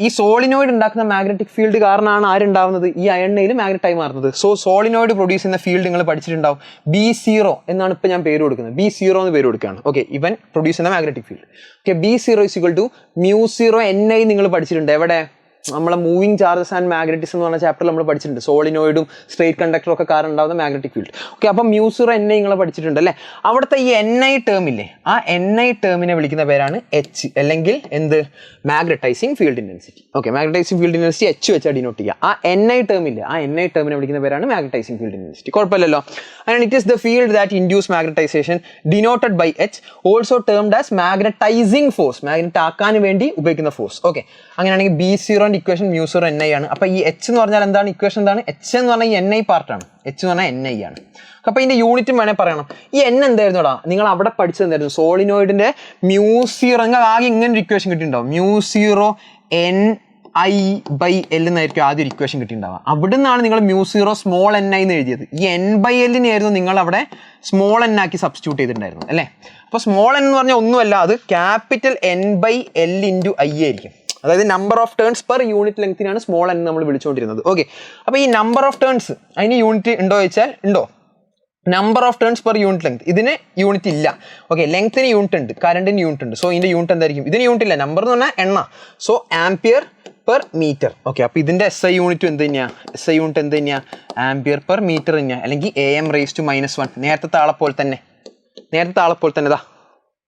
ഈ സോളിനോയിഡ് ഉണ്ടാക്കുന്ന മാഗ്നറ്റിക് ഫീൽഡ് കാരണമാണ് ആരുണ്ടാവുന്നത്? ഈ അയൺ നെയിൽ മാഗ്നറ്റായി മാറുന്നത്. സോ സോളിനോയിഡ് പ്രൊഡ്യൂസ് ചെയ്യുന്ന ഫീൽഡ് നിങ്ങൾ പഠിച്ചിട്ടുണ്ടാവും. B0 എന്നാണ് ഇപ്പം ഞാൻ പേര് കൊടുക്കുന്നത്. B0 എന്ന് പേര് കൊടുക്കുകയാണ്. ഓക്കെ, ഇവൻ പ്രൊഡ്യൂസ് ചെയ്യുന്ന magnetic field. Okay, B0 is equal to μ0 Ni നിങ്ങൾ പഠിച്ചിട്ടുണ്ട്. എവിടെ? നമ്മളെ മൂവിങ് ചാർജസ് ആൻഡ് മാഗ്നറ്റിസം എന്ന് പറഞ്ഞ ചാപ്റ്ററിൽ നമ്മൾ പഠിച്ചിട്ടുണ്ട്. സോളിനോയിഡും സ്ട്രേറ്റ് കണ്ടക്ടറും ഒക്കെ കാരണം ഉണ്ടാകുന്ന മാഗ്നറ്റിക് ഫീൽഡ്. ഓക്കെ, അപ്പം μ0 Ni നിങ്ങൾ പഠിച്ചിട്ടുണ്ട് അല്ലേ? അവിടുത്തെ ഈ Ni ടേം ഇല്ലേ, ആ Ni ടേമിനെ വിളിക്കുന്ന പേരാണ് H, അല്ലെങ്കിൽ എന്ത്? Magnetizing field intensity. Okay, magnetizing field intensity H വെച്ചാൽ ഡിനോട്ട് ചെയ്യുക. ആ Ni ടേം ഇല്ലേ, ആ Ni ടേമിനെ വിളിക്കുന്ന പേരാണ് മാഗ്നറ്റൈസിങ് ഫീൽഡ് ഇന്റൻസിറ്റി. കുഴപ്പമില്ലല്ലോ. And it is the field that induce magnetization denoted by H, also termed as magnetizing force. Magnet ആക്കാൻ വേണ്ടി ഉപയോഗിക്കുന്ന ഫോഴ്സ്. ഓക്കെ, അങ്ങനെയാണെങ്കിൽ B0 സീറോന്റെ ഇക്വേഷൻ മ്യൂ സീറോ NI ആണ്. അപ്പൊ ഈ H എന്ന് പറഞ്ഞാൽ എന്താണ്? ഇക്വേഷൻ എന്താണ്? H എന്ന് പറഞ്ഞാൽ ഈ NI പാർട്ടാണ്. H എന്ന് പറഞ്ഞാൽ NI ആണ്. അപ്പൊ ഇതിന്റെ യൂണിറ്റും വേണേൽ പറയണം. ഈ N എന്തായിരുന്നുടാ? നിങ്ങൾ അവിടെ പഠിച്ചതെന്തായിരുന്നു? സോളിനോയിഡിന്റെ മ്യൂ സീറോ, നിങ്ങൾക്ക് ആകെ ഇങ്ങനെ ഒരു ഇക്വേഷൻ കിട്ടിയിട്ടുണ്ടാവും. മ്യൂ സീറോ NI/L എന്നായിരിക്കും ആദ്യം ഒരു ഇക്വേഷൻ കിട്ടിയിട്ടുണ്ടാവുക. അവിടെ നിന്നാണ് നിങ്ങൾ മ്യൂ സീറോ സ്മോൾ NI എന്ന് എഴുതിയത്. ഈ N/L ആയിരുന്നു നിങ്ങൾ അവിടെ സ്മോൾ N ആക്കി സബ്സ്റ്റിറ്റ്യൂട്ട് ചെയ്തിട്ടുണ്ടായിരുന്നു അല്ലേ? അപ്പോൾ സ്മോൾ N എന്ന് പറഞ്ഞാൽ ഒന്നുമല്ല, അത് ക്യാപിറ്റൽ N/L × I ആയിരിക്കും. അതായത് number of turns per unit ലെങ്ത്തിനാണ് സ്മോൾ N നമ്മൾ വിളിച്ചുകൊണ്ടിരുന്നത്. ഓക്കെ, അപ്പോൾ ഈ നമ്പർ ഓഫ് ടേൺസ് അതിന് യൂണിറ്റ് ഉണ്ടോ ചോദിച്ചാൽ ഉണ്ടോ? Number of turns per unit length, ഇതിന് യൂണിറ്റ് ഇല്ല. ഓക്കെ, ലെങ്ത്തിന് യൂണിറ്റ് ഉണ്ട്, കറണ്ടിന് യൂണിറ്റ് ഉണ്ട്. സോ ഇതിന്റെ യൂണിറ്റ് എന്തായിരിക്കും? ഇതിന് യൂണിറ്റ് ഇല്ല, നമ്പർ എന്ന് പറഞ്ഞാൽ എണ്ണ. So ampere per metre. Okay, അപ്പോൾ ഇതിന്റെ SI യൂണിറ്റ് എന്ത് തന്നെയാണ്? SI യൂണിറ്റ് എന്ത് തന്നെയാണ്? ആംപിയർ പെർ മീറ്റർ തന്നെയാണ്, അല്ലെങ്കിൽ AM⁻⁻⁴. നേരത്തെ ആളെപ്പോൾ തന്നെ ഇതാ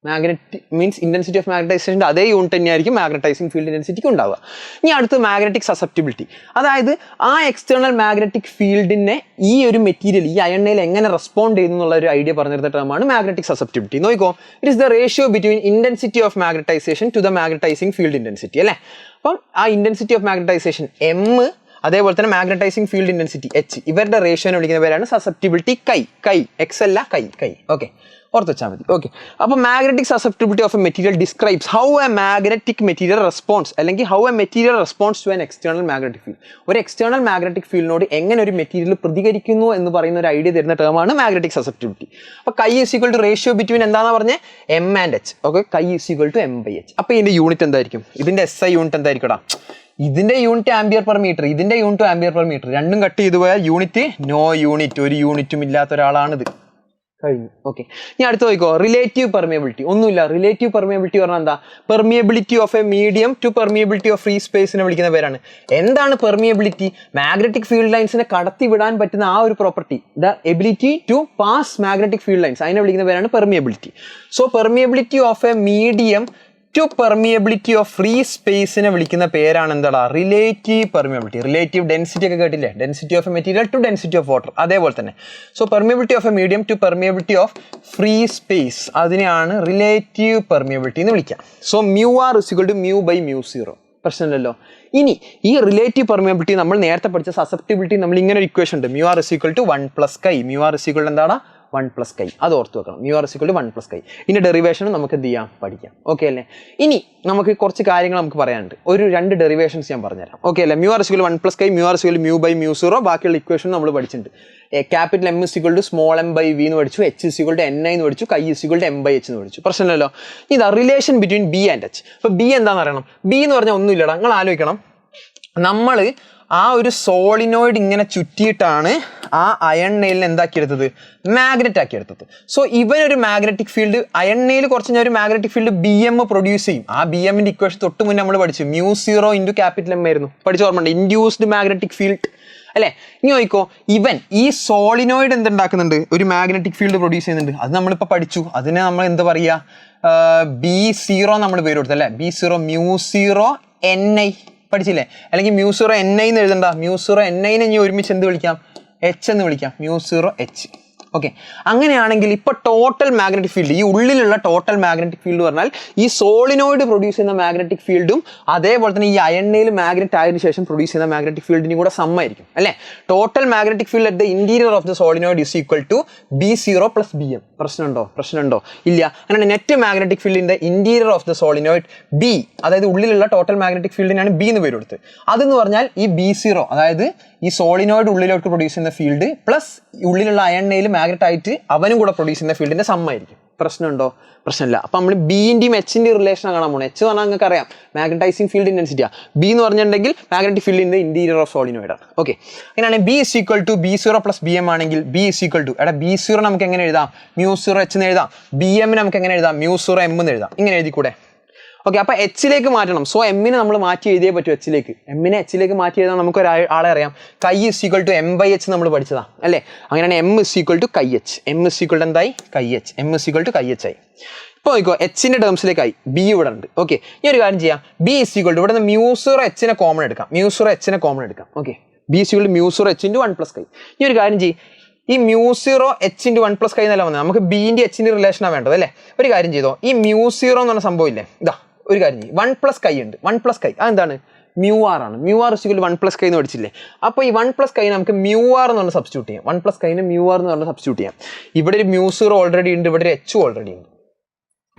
മാഗ്നറ്റിക് മീൻസ് ഇന്റൻസിറ്റി ഓഫ് മാഗ്നറ്റൈസേഷൻ്റെ അതേ യൂണിറ്റ് തന്നെയായിരിക്കും മാഗ്നറ്റൈസിങ് ഫീൽഡ് ഇന്റൻസിറ്റിക്ക് ഉണ്ടാവുക. ഇനി അടുത്ത് മാഗ്നറ്റിക് സസെപ്റ്റിബിലിറ്റി, അതായത് ആ എക്സ്റ്റേണൽ മാഗ്നറ്റിക് ഫീൽഡിനെ ഈ ഒരു മെറ്റീരിയൽ ഈ അയണ്ണയിൽ എങ്ങനെ റെസ്പോണ്ട് ചെയ്യുന്നു എന്നുള്ള ഒരു ഐഡിയ പറഞ്ഞിരുന്ന ടേമാണ് മാഗ്നറ്റിക് സസെപ്റ്റിബിലിറ്റി. നോക്കിക്കോ, it is the ratio between intensity of magnetization to the magnetizing field intensity അല്ലേ? അപ്പം ആ ഇന്റൻസിറ്റി ഓഫ് മാഗ്നറ്റൈസേഷൻ M, അതേപോലെ തന്നെ മാഗ്നറ്റൈസിങ് ഫീൽഡ് ഇന്റൻസിറ്റി H, ഇവരുടെ റേഷ്യോനെ വിളിക്കുന്ന പേരാണ് സസെപ്റ്റിബിലിറ്റി. X അല്ല, കൈ. ഓക്കെ, ഓർത്ത് വെച്ചാൽ മതി. ഓക്കെ, അപ്പോൾ magnetic susceptibility of a material describes how a magnetic material response, അല്ലെങ്കിൽ how a material response to an external magnetic field. ഒരു എക്സ്റ്റേണൽ മാഗ്നറ്റിക് ഫീൽഡിനോട് എങ്ങനെ ഒരു മെറ്റീരിയൽ പ്രതികരിക്കുന്നു എന്ന് പറയുന്ന ഒരു ഐഡിയ തരുന്ന ടേമാണ് മാഗ്നറ്റിക് സസെപ്റ്റിബിലിറ്റി. അപ്പോൾ chi is equal to ratio between എന്താണെന്ന് പറഞ്ഞാൽ M and H. ഓക്കെ, chi is equal to M/H. അപ്പോൾ ഇതിന്റെ യൂണിറ്റ് എന്തായിരിക്കും? ഇതിന്റെ SI യൂണിറ്റ് എന്തായിരിക്കും? ഇതിന്റെ യൂണിറ്റ് ആംപിയർ പെർ മീറ്റർ, ഇതിന്റെ യൂണിറ്റ് ആംപിയർ പെർ മീറ്റർ. രണ്ടും കട്ട് ചെയ്തു പോയാൽ യൂണിറ്റ് നോ യൂണിറ്റ്, ഒരു യൂണിറ്റും ഇല്ലാത്ത ഒരാളാണിത്. കഴിഞ്ഞു. ഓക്കെ, ഇനി അടുത്ത് നോക്കിക്കോ, റിലേറ്റീവ് പെർമിയബിലിറ്റി. ഒന്നുമില്ല, റിലേറ്റീവ് പെർമിയബിലിറ്റി പറഞ്ഞാൽ എന്താ? Permeability of a medium to permeability of free സ്പേസിനെ വിളിക്കുന്ന പേരാണ്. എന്താണ് പെർമിയബിലിറ്റി? മാഗ്നറ്റിക് ഫീൽഡ് ലൈൻസിനെ കടത്തി വിടാൻ പറ്റുന്ന ആ ഒരു property, the ability to pass magnetic field lines, അതിനെ വിളിക്കുന്ന പേരാണ് permeability. So permeability of a medium to permeability of free സ്പേസിനെ വിളിക്കുന്ന പേരാണ് എന്താടാ? Relative permeability. റിലേറ്റീവ് ഡെൻസിറ്റി ഒക്കെ കേട്ടില്ലേ? Density of a material to density of water, അതേപോലെ തന്നെ. So permeability of a medium to permeability of free space, അതിനെയാണ് relative permeability എന്ന് വിളിക്കുക. So μr = μ/μ0. പ്രശ്നമില്ലല്ലോ. ഇനി ഈ റിലേറ്റീവ് പെർമിയബിലിറ്റി നമ്മൾ നേരത്തെ പഠിച്ച സസെപ്റ്റിബിലിറ്റി നമ്മൾ ഇങ്ങനെ ഒരു ഇക്വേഷൻ ഉണ്ട്, μr = 1 + chi. μr = എന്താണ്? 1 + chi. അത് ഓർത്ത് വെക്കണം. μr = 1 + chi. ഇതിന്റെ ഡെറിവേഷനും നമുക്ക് എന്ത് ചെയ്യാം? പഠിക്കാം. ഓക്കെ അല്ലേ? ഇനി നമുക്ക് കുറച്ച് കാര്യങ്ങൾ നമുക്ക് പറയാനുണ്ട്. ഒരു 2 ഡെറിവേഷൻസ് ഞാൻ പറഞ്ഞുതരാം. ഓക്കെ അല്ലേ? μr = 1 + chi, μr = μ/μ0. ബാക്കിയുള്ള ഇക്വേഷൻ നമ്മൾ പഠിച്ചിട്ടുണ്ട്. ക്യാപിറ്റൽ M = സ്മോൾ m/v എന്ന് പഠിച്ചു, H = NI എന്ന് പഠിച്ചു, കൈ = M/H എന്ന് പഠിച്ചു. പ്രശ്നമില്ലല്ലോ. ഇതാ relation between B and H. അപ്പോൾ B എന്താണെന്ന് അറിയണം. B എന്ന് പറഞ്ഞാൽ ഒന്നുമില്ലടാ, നിങ്ങൾ ആലോചിക്കണം. നമ്മൾ ആ ഒരു സോളിനോയിഡ് ഇങ്ങനെ ചുറ്റിയിട്ടാണ് ആ അയൺ നെയിലിനെ എന്താക്കിയെടുത്തത്? മാഗ്നറ്റ് ആക്കിയെടുത്തത്. സോ ഇവനൊരു മാഗ്നറ്റിക് ഫീൽഡ്, അയൺ നെയിൽ കുറച്ച് ഞാൻ ഒരു മാഗ്നറ്റിക് ഫീൽഡ് BM പ്രൊഡ്യൂസ് ചെയ്യും. ആ BMന്റെ ഇക്വേഷൻ തൊട്ട് മുന്നേ നമ്മൾ പഠിച്ചു, μ0 × M ആയിരുന്നു. പഠിച്ച ഓർമ്മയുണ്ട്, ഇൻഡ്യൂസ്ഡ് മാഗ്നറ്റിക് ഫീൽഡ് അല്ലേ? ഇനി നോക്കിക്കോ, ഇവൻ ഈ സോളിനോയിഡ് എന്തുണ്ടാക്കുന്നുണ്ട്? ഒരു മാഗ്നറ്റിക് ഫീൽഡ് പ്രൊഡ്യൂസ് ചെയ്യുന്നുണ്ട്. അത് നമ്മളിപ്പോൾ പഠിച്ചു. അതിനെ നമ്മൾ എന്താ പറയുക? B0 നമ്മൾ പേര് കൊടുത്തല്ലേ? B0 μ0 NI പഠിച്ചില്ലേ? അല്ലെങ്കിൽ μ0 NI എന്ന് എഴുതണ്ട, μ0 NI നെ ഇനി ഒരുമിച്ച് എന്ത് വിളിക്കാം? H എന്ന് വിളിക്കാം, μ0 H. ഓക്കെ, അങ്ങനെയാണെങ്കിൽ ഇപ്പോൾ ടോട്ടൽ മാഗ്നറ്റിക് ഫീൽഡ്, ഈ ഉള്ളിലുള്ള ടോട്ടൽ മാഗ്നറ്റിക് ഫീൽഡ് പറഞ്ഞാൽ ഈ സോളിനോയിഡ് പ്രൊഡ്യൂസ് ചെയ്യുന്ന മാഗ്നറ്റിക് ഫീൽഡും അതേപോലെ തന്നെ ഈ അയണ്ണയിൽ മാഗ്നറ്റ് ആയതിനു ശേഷം പ്രൊഡ്യൂസ് ചെയ്യുന്ന മാഗ്നറ്റിക് ഫീൽഡിനും കൂടെ സമ്മായിരിക്കും അല്ലേ? Total magnetic field at the interior of the solenoid is equal to B0 + BM. പ്രശ്നമുണ്ടോ? ഇല്ല. അങ്ങനെ നെറ്റ് മാഗ്നറ്റിക് ഫീൽഡിന്റെ interior of the solenoid B, അതായത് ഉള്ളിലുള്ള ടോട്ടൽ മാഗ്നറ്റിക് ഫീൽഡിനാണ് B എന്ന് പേര് കൊടുത്തത്. അതെന്ന് പറഞ്ഞാൽ ഈ B0, അതായത് ഈ സോളിനോയിഡ് ഉള്ളിലോട്ട് പ്രൊഡ്യൂസ് ചെയ്യുന്ന ഫീൽഡ് പ്ലസ് ഉള്ളിലുള്ള അയണ്ണയിൽ മാഗ്നറ്റ് ആയിട്ട് അവനും കൂടെ പ്രൊഡ്യൂസ് ചെയ്യുന്ന ഫീൽഡിന്റെ സമ്മായിരിക്കും. പ്രശ്നമുണ്ടോ? പ്രശ്നമില്ല. അപ്പം നമ്മൾ ബിന്റെയും എച്ചിന്റെയും റിലേഷൻ കാണാൻ പോകണം. എച്ച് പറഞ്ഞാൽ നിങ്ങൾക്ക് അറിയാം മാഗ്നറ്റൈസിങ് ഫീൽഡ് ഇന്റൻസിറ്റിയാണ്. ബി എന്ന് പറഞ്ഞിട്ടുണ്ടെങ്കിൽ magnetic field in the interior of solenoid ആണ്. ഓക്കെ, അങ്ങനെയാണെങ്കിൽ B = B0 + BM ആണെങ്കിൽ B = B0 നമുക്ക് എങ്ങനെ എഴുതാം? μ0 H എന്ന് എഴുതാം. BM നമുക്ക് എങ്ങനെ എഴുതാം? μ0 M എന്ന് എഴുതാം. ഇങ്ങനെ എഴുതിക്കൂടെ? ഓക്കെ, അപ്പോൾ എച്ചിലേക്ക് മാറ്റണം. സോ എമ്മിനെ നമ്മൾ മാറ്റി എഴുതിയേ പറ്റൂ. എമ്മിനെ എച്ചിലേക്ക് മാറ്റി എഴുതാൻ നമുക്ക് ഒരാളെ അറിയാം. കൈ = M/H നമ്മൾ പഠിച്ചതാ അല്ലേ? അങ്ങനെയാണ് M = കൈ H. M = എന്തായി? കൈ H. M = കൈ H ആയി. ഇപ്പോൾ നോക്കിക്കോ, എച്ചിന്റെ ടേംസിലേക്കായി. ബി ഇവിടെ ഉണ്ട്. ഓക്കെ, ഈ ഒരു കാര്യം ചെയ്യാം. B = ഇവിടെ നിന്ന് μ0 H നെ കോമൺ എടുക്കാം. Okay, B = μ0 H × 1 + chi. ഈ ഒരു കാര്യം ചെയ്യും. ഈ μ0 H × 1 + chi എന്നല്ല വന്നത്, നമുക്ക് ബിന്റെ എച്ചിന്റെ റിലേഷനാണ് വേണ്ടത് അല്ലേ? ഒരു കാര്യം ചെയ്തോ, ഈ μ0 എന്ന് പറഞ്ഞ സംഭവം ഇല്ലേ, ഇതാ ഒരു കാര്യം ചെയ്യും. 1 + chi ഉണ്ട്. 1 + chi അതെന്താണ്? മ്യൂ ആർ ആണ്. മ്യൂ ആർ ഇസിക്കൽ 1 + കൈ എന്ന് പഠിച്ചില്ലേ? അപ്പോൾ ഈ 1 + കൈ നമുക്ക് മ്യൂ ആർ എന്ന് പറഞ്ഞാൽ സബ്സ്റ്റിറ്റ്യൂട്ട് ചെയ്യാം. 1 + കൈന് മ്യൂ ആർ എന്ന് പറഞ്ഞാൽ സബ്സ്റ്റിറ്റ്യൂട്ട് ചെയ്യാം. ഇവിടെ ഒരു μ0 ഓൾറെഡി ഉണ്ട്, ഇവിടെ ഒരു h ഓൾറെഡി ഉണ്ട്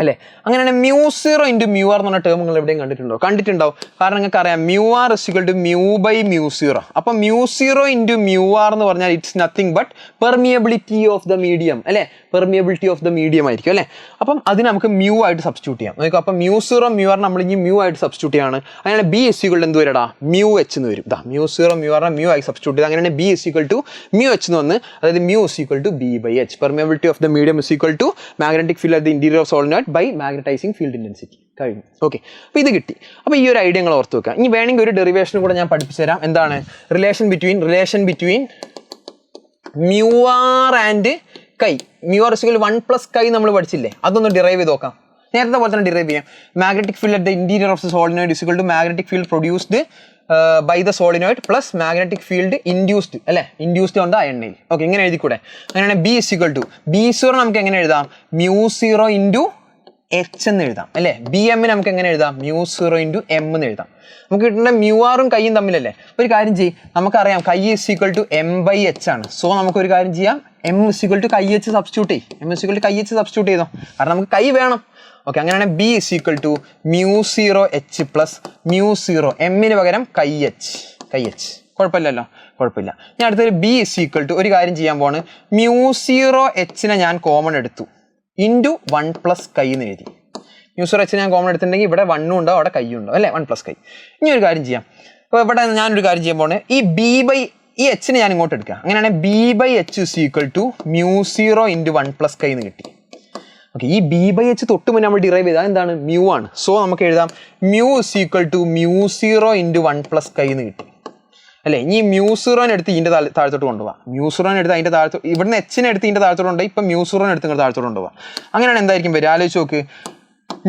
അല്ലേ? അങ്ങനെയാണ് μ0 × μr എന്ന് പറഞ്ഞ ടേം നിങ്ങൾ എവിടെയും കണ്ടിട്ടുണ്ടാവും. കാരണം നിങ്ങൾക്ക് അറിയാം μr = μ/μ0. അപ്പോൾ μ0 × μr എന്ന് പറഞ്ഞാൽ it's nothing but permeability of the medium അല്ലേ? പെർമിയബിലിറ്റി ഓഫ് ദ മീഡിയം ആയിരിക്കും അല്ലേ? അപ്പം അതിന് നമുക്ക് മ്യൂ ആയിട്ട് സബ്സ്റ്റിറ്റ്യൂട്ട് ചെയ്യാം. നോക്കാം. അപ്പം μ0 μr നമ്മൾ ഇനി മ്യൂ ആയിട്ട് സബ്സ്റ്റിറ്റ്യൂട്ട് ചെയ്യാണ്. അങ്ങനെ b = എന്ത് വരടാ? μh എന്ന് വരും. μ0 μr മ്യൂ ആയി സബ്സ്റ്റിറ്റ്യൂട്ട് ചെയ്ത് അങ്ങനെയാണ് b = μh എന്ന് വന്ന്, അതായത് μ = b/h. Permeability of the medium = magnetic field at the interior of solenoid by magnetizing field intensity. കഴിഞ്ഞു. ഓക്കെ, അപ്പോൾ ഇത് കിട്ടി. അപ്പോൾ ഈ ഒരു ഐഡിയ നിങ്ങൾ ഓർത്ത് വെക്കുക. ഇനി വേണമെങ്കിൽ ഒരു ഡെറിവേഷനും കൂടെ ഞാൻ പഠിപ്പിച്ചു തരാം. എന്താണ്? റിലേഷൻ ബിറ്റ്വീൻ μr ആൻഡ് കൈ. μr = 1 + കൈ നമ്മൾ പഠിച്ചില്ലേ? അതൊന്ന് ഡിറൈവ് ചെയ്ത് നോക്കാം. നേരത്തെ പോലെ തന്നെ ഡിറൈവ് ചെയ്യാം. Magnetic field at the interior of the solenoid = magnetic field produced by the solenoid plus magnetic field induced അല്ലേ? Induced on the iron nail. Okay, ഇങ്ങനെ എഴുതിക്കൂടെ? അങ്ങനെയാണ് b = b0 നമുക്ക് എങ്ങനെ എഴുതാം? μ0 × h എന്ന് എഴുതാം അല്ലേ? bm നമുക്ക് എങ്ങനെ എഴുതാം? μ0 × m എന്ന് എഴുതാം. നമുക്ക് കിട്ടുന്ന μr കൈയും തമ്മിലല്ലേ? ഒരു കാര്യം ചെയ്യും, നമുക്കറിയാം കൈ = m/h ആണ്. സോ നമുക്കൊരു കാര്യം ചെയ്യാം, m = കൈh സബ്സ്റ്റിറ്റ്യൂട്ട് ചെയ്യും. m = കൈh സബ്സ്റ്റിറ്റ്യൂട്ട് ചെയ്തോ, കാരണം നമുക്ക് കൈ വേണം. ഓക്കെ, അങ്ങനെയാണ് b = μ0h പ്ലസ് μ0 m പകരം കൈh. കുഴപ്പമില്ലല്ലോ, കുഴപ്പമില്ല. ഞാൻ അടുത്തൊരു b = ഒരു കാര്യം ചെയ്യാൻ പോവാണ്, μ0h ഞാൻ കോമൺ എടുത്തു ഇൻറ്റു 1 + കൈ എന്ന് എഴുതി. μ0h ഞാൻ കോമൺ എടുത്തിട്ടുണ്ടെങ്കിൽ ഇവിടെ 1 ഉണ്ടാവും, അവിടെ കൈ ഉണ്ടാവും അല്ലേ? 1 + കൈ. ഇനി ഒരു കാര്യം ചെയ്യാം. അപ്പോൾ ഇവിടെ ഞാനൊരു കാര്യം ചെയ്യാൻ പോവാണ്, ഈ h ഞാൻ ഇങ്ങോട്ട് എടുക്കുക. അങ്ങനെയാണെങ്കിൽ b/h = μ0 × 1 + കൈ എന്ന് കിട്ടി. ഓക്കെ, ഈ b/h തൊട്ട് മുന്നേ നമ്മൾ ഡിറൈവ് ചെയ്താൽ എന്താണ്? മ്യൂ ആണ്. സോ നമുക്ക് എഴുതാം μ = μ0 × 1 + കൈ എന്ന് കിട്ടി അല്ലേ? ഇനി μ0 എടുത്ത് ഇതിൻ്റെ താഴത്തോട്ട് കൊണ്ടുപോകാം. μ0 എടുത്ത് അതിൻ്റെ താഴത്തോട്ട്, ഇവിടുന്ന് h എടുത്ത് ഇതിൻ്റെ താഴത്തോട്ട് കൊണ്ടുപോയി ഇപ്പം μ0 എടുത്ത് നിങ്ങൾ താഴത്തോട്ട് കൊണ്ടുപോകാം. അങ്ങനെയാണ് എന്തായിരിക്കും വരിക? ആലോചിച്ച് നോക്ക്.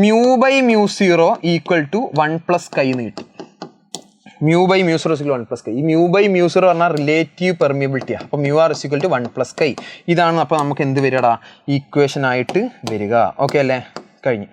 μ/μ0 = 1 + കൈ എന്ന് കിട്ടി. μ/μ0 = 1 + കൈ. ഈ μ/μ0 പറഞ്ഞാൽ റിലേറ്റീവ് പെർമിയബിലിറ്റിയാണ്. അപ്പോൾ μr = 1 + കൈ. ഇതാണ് അപ്പോൾ നമുക്ക് എന്ത് വരികടാ? ഈക്വേഷൻ ആയിട്ട് വരിക. ഓക്കെ അല്ലേ? കഴിഞ്ഞു.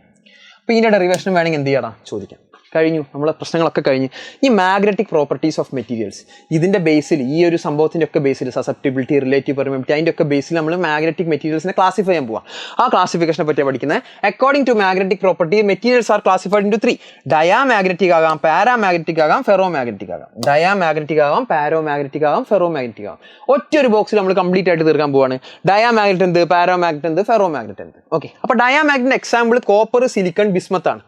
അപ്പോൾ ഇതിൻ്റെ ഡെറിവേഷൻ വേണമെങ്കിൽ എന്ത് ചെയ്യടാ? ചോദിക്കാം. കഴിഞ്ഞു, നമ്മളെ പ്രശ്നങ്ങളൊക്കെ കഴിഞ്ഞു. ഈ മാഗ്നറ്റിക് പ്രോപ്പർട്ടീസ് ഓഫ് മെറ്റീരിയൽസ്, ഇതിൻ്റെ ബേസിൽ, ഈ ഒരു സംഭവത്തിൻ്റെ ഒക്കെ ബേസിൽ, സസെപ്റ്റിബിലിറ്റി, റിലേറ്റീവ് പെർമിയബിലിറ്റി, അതിൻ്റെ ഒക്കെ ബേസിൽ നമ്മൾ മാഗ്നറ്റിക് മെറ്റീരിയൽസിനെ ക്ലാസിഫൈ ചെയ്യാൻ പോവാം. ആ ക്ലാസിഫിക്കേഷനെ പറ്റിയാണ് പഠിക്കുന്നത്. According to magnetic property materials are classified into 3. Diamagnetic ആകാം, പാരാമാഗ്നറ്റിക് ആകാം, ഫെറോമാഗ്നറ്റിക് ആകാം. ഡയാമാഗ്നറ്റിക് ആകാം, പാരോമാഗ്നറ്റിക് ആകാം, ഫെറോമാഗ്നറ്റിക് ആകാം. ഒറ്റൊരു ബോക്സിൽ നമ്മൾ കംപ്ലീറ്റ് ആയിട്ട് തീർക്കാൻ പോവാണ്. ഡയാമാഗ്നറ്റ് എന്ത്, പാരാമാഗ്നറ്റ് എന്ത്, ഫെറോമാഗ്നറ്റ് എന്ത്. ഓക്കെ, അപ്പോൾ ഡയാമാഗ്നറ്റിൻ്റെ എക്സാമ്പിൾ കോപ്പർ, സിലിക്കൺ, ബിസ്മത്ത് ആണ്.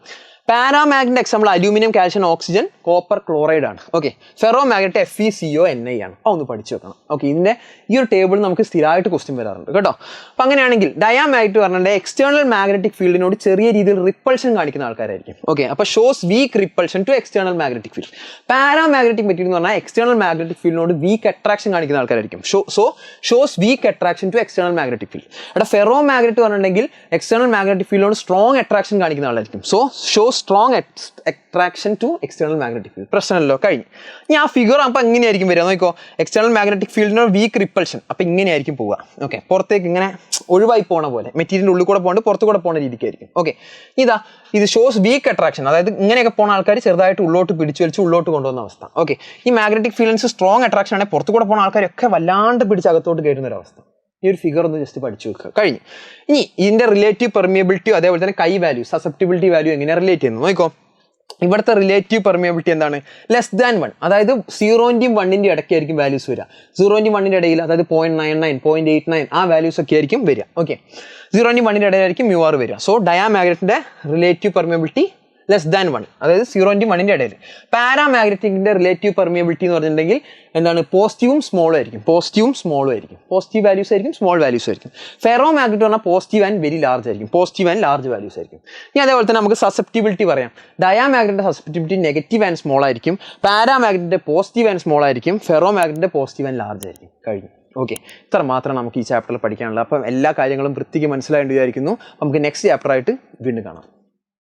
Paramagnet example aluminium, calcium, oxygen, copper chloride ആണ്. ഓക്കെ, ഫെറോ മാഗ്നറ്റ് FeCO(Ni) ആണ്. ഒന്ന് പഠിച്ചു വെക്കണം. ഓക്കെ, ഇതിൻ്റെ ഈ ഒരു ടേബിൾ നമുക്ക് സ്ഥിരമായിട്ട് ക്വസ്റ്റ്യൻ വരാറുണ്ട് കേട്ടോ. അപ്പം അങ്ങനെയാണെങ്കിൽ ഡയാമാഗ്നറ്റ് പറഞ്ഞാൽ എക്സ്റ്റേണൽ മാഗ്നറ്റിക് ഫീൽഡിനോട് ചെറിയ രീതിയിൽ റിപ്പൾഷൻ കാണിക്കുന്ന ആൾക്കാരായിരിക്കും. ഓക്കെ, അപ്പോൾ shows weak repulsion to external magnetic field. Paramagnetic material എന്ന് പറഞ്ഞാൽ എക്സ്റ്റേണൽ മാഗ്നറ്റിക് ഫീൽഡിനോട് വീക്ക് അട്രാക്ഷൻ കാണിക്കുന്ന ആൾക്കാരായിരിക്കും. Shows weak attraction to external magnetic field. അവിടെ ഫെറോ മാഗ്നറ്റ് പറഞ്ഞിട്ടുണ്ടെങ്കിൽ എക്സ്റ്റേണൽ മാഗ്നറ്റിക് ഫീൽഡിനോട് സ്ട്രോങ് അട്രാക്ഷൻ കാണിക്കുന്ന ആളായിരിക്കും. Shows strong attraction to external magnetic field. പ്രശ്നമല്ലോ, കഴിഞ്ഞു. ഇനി ആ ഫിഗർ അപ്പോൾ എങ്ങനെയായിരിക്കും വരിക നോക്കിക്കോ. എക്സ്റ്റേണൽ മാഗ്നറ്റിക് ഫീൽഡിനോട് വീക്ക് റിപ്പൾഷൻ, അപ്പോൾ ഇങ്ങനെയായിരിക്കും പോവുക. ഓക്കെ, പുറത്തേക്ക് ഇങ്ങനെ ഒഴിവായി പോണ പോലെ, മെറ്റീരിയലിൻ്റെ ഉള്ളിൽ കൂടെ പോകേണ്ട പുറത്തു കൂടെ പോകുന്ന രീതിക്കായിരിക്കും. ഓക്കെ, ഇത് ഷോസ് വീക്ക് അട്രാക്ഷൻ, അതായത് ഇങ്ങനെയൊക്കെ പോകുന്ന ആൾക്കാർ ചെറുതായിട്ട് ഉള്ളോട്ട് പിടിച്ചു വലിച്ച് ഉള്ളോട്ട് കൊണ്ടുവന്ന അവസ്ഥ. ഓക്കെ, ഈ മാഗ്നറ്റിക് ഫീൽഡ്സ് സ്ട്രോങ് അട്രാക്ഷൻ ആണെങ്കിൽ പുറത്തു കൂടെ പോകുന്ന ആൾക്കാരൊക്കെ വല്ലാണ്ട് പിടിച്ച് അകത്തോട്ട് കയറുന്ന ഒരു അവസ്ഥ. ഈ ഒരു ഫിഗർ ഒന്ന് ജസ്റ്റ് പഠിച്ചു വെക്കുക. കഴിഞ്ഞു. ഇനി ഇതിൻ്റെ റിലേറ്റീവ് പെർമിയബിലിറ്റിയോ അതേപോലെ തന്നെ കൈ വാല്യൂ, സസെപ്റ്റിബിലിറ്റി വാല്യൂ എങ്ങനെ റിലേറ്റ് ചെയ്യുന്നു നോക്കോ. ഇവിടുത്തെ റിലേറ്റീവ് പെർമിയബിലിറ്റി എന്താണ്? <1, അതായത് 0-ന്റെയും 1-ന്റെയും ഇടയ്ക്കായിരിക്കും വാല്യൂസ് വരിക. 0-ന്റെയും 1-ന്റെ ഇടയിൽ, അതായത് 0.99, 0.89 ആ വാല്യൂസ് ഒക്കെ ആയിരിക്കും വരിക. ഓക്കെ, 0-ന്റെയും 1-ന്റെ ഇടയിലായിരിക്കും μr വരിക. സോ ഡയാമാഗ്നറ്റിന്റെ റിലേറ്റീവ് പെർമിയബിലിറ്റി <1, അതായത് 0-ന്റെയും 1-ന്റെ ഇടയിൽ. പാരാമാഗ്നറ്റിക്കിന്റെ റിലേറ്റീവ് പെർമിയബിലിറ്റി എന്ന് പറഞ്ഞിട്ടുണ്ടെങ്കിൽ എന്താണ്? പോസിറ്റീവും സ്മോളും ആയിരിക്കും. പോസിറ്റീവ് വാല്യൂസ് ആയിരിക്കും, സ്മോൾ വാല്യൂസ് ആയിരിക്കും. ഫെറോ മാഗ്നറ്റ് പറഞ്ഞാൽ പോസിറ്റീവ് ആൻഡ് വെരി ലാർജ് ആയിരിക്കും. പോസിറ്റീവ് ആൻഡ് ലാർജ് വാല്യൂസ് ആയിരിക്കും. ഇനി അതേപോലെ തന്നെ നമുക്ക് സസെപ്റ്റിബിലിറ്റി പറയാം. ഡയാമാഗ്നറ്റിന്റെ സസെപ്റ്റിബിലിറ്റി നെഗറ്റീവ് ആൻഡ് സ്മോൾ ആയിരിക്കും. പാരാമാഗ്നറ്റിന്റെ പോസിറ്റീവ് ആൻഡ് സ്മോൾ ആയിരിക്കും. ഫെറോ മാഗ്നറ്റിന്റെ പോസിറ്റീവ് ആൻഡ് ലാർജ് ആയിരിക്കും. കഴിഞ്ഞു. ഓക്കെ, ഇത്ര മാത്രം നമുക്ക് ഈ ചാപ്റ്ററിൽ പഠിക്കാനുള്ളത്. അപ്പം എല്ലാ കാര്യങ്ങളും വൃത്തിക്ക് മനസ്സിലായിട്ട് വിചാരിക്കുന്നു. നമുക്ക് നെക്സ്റ്റ് ചാപ്റ്ററായിട്ട് വീണ്ടും കാണാം.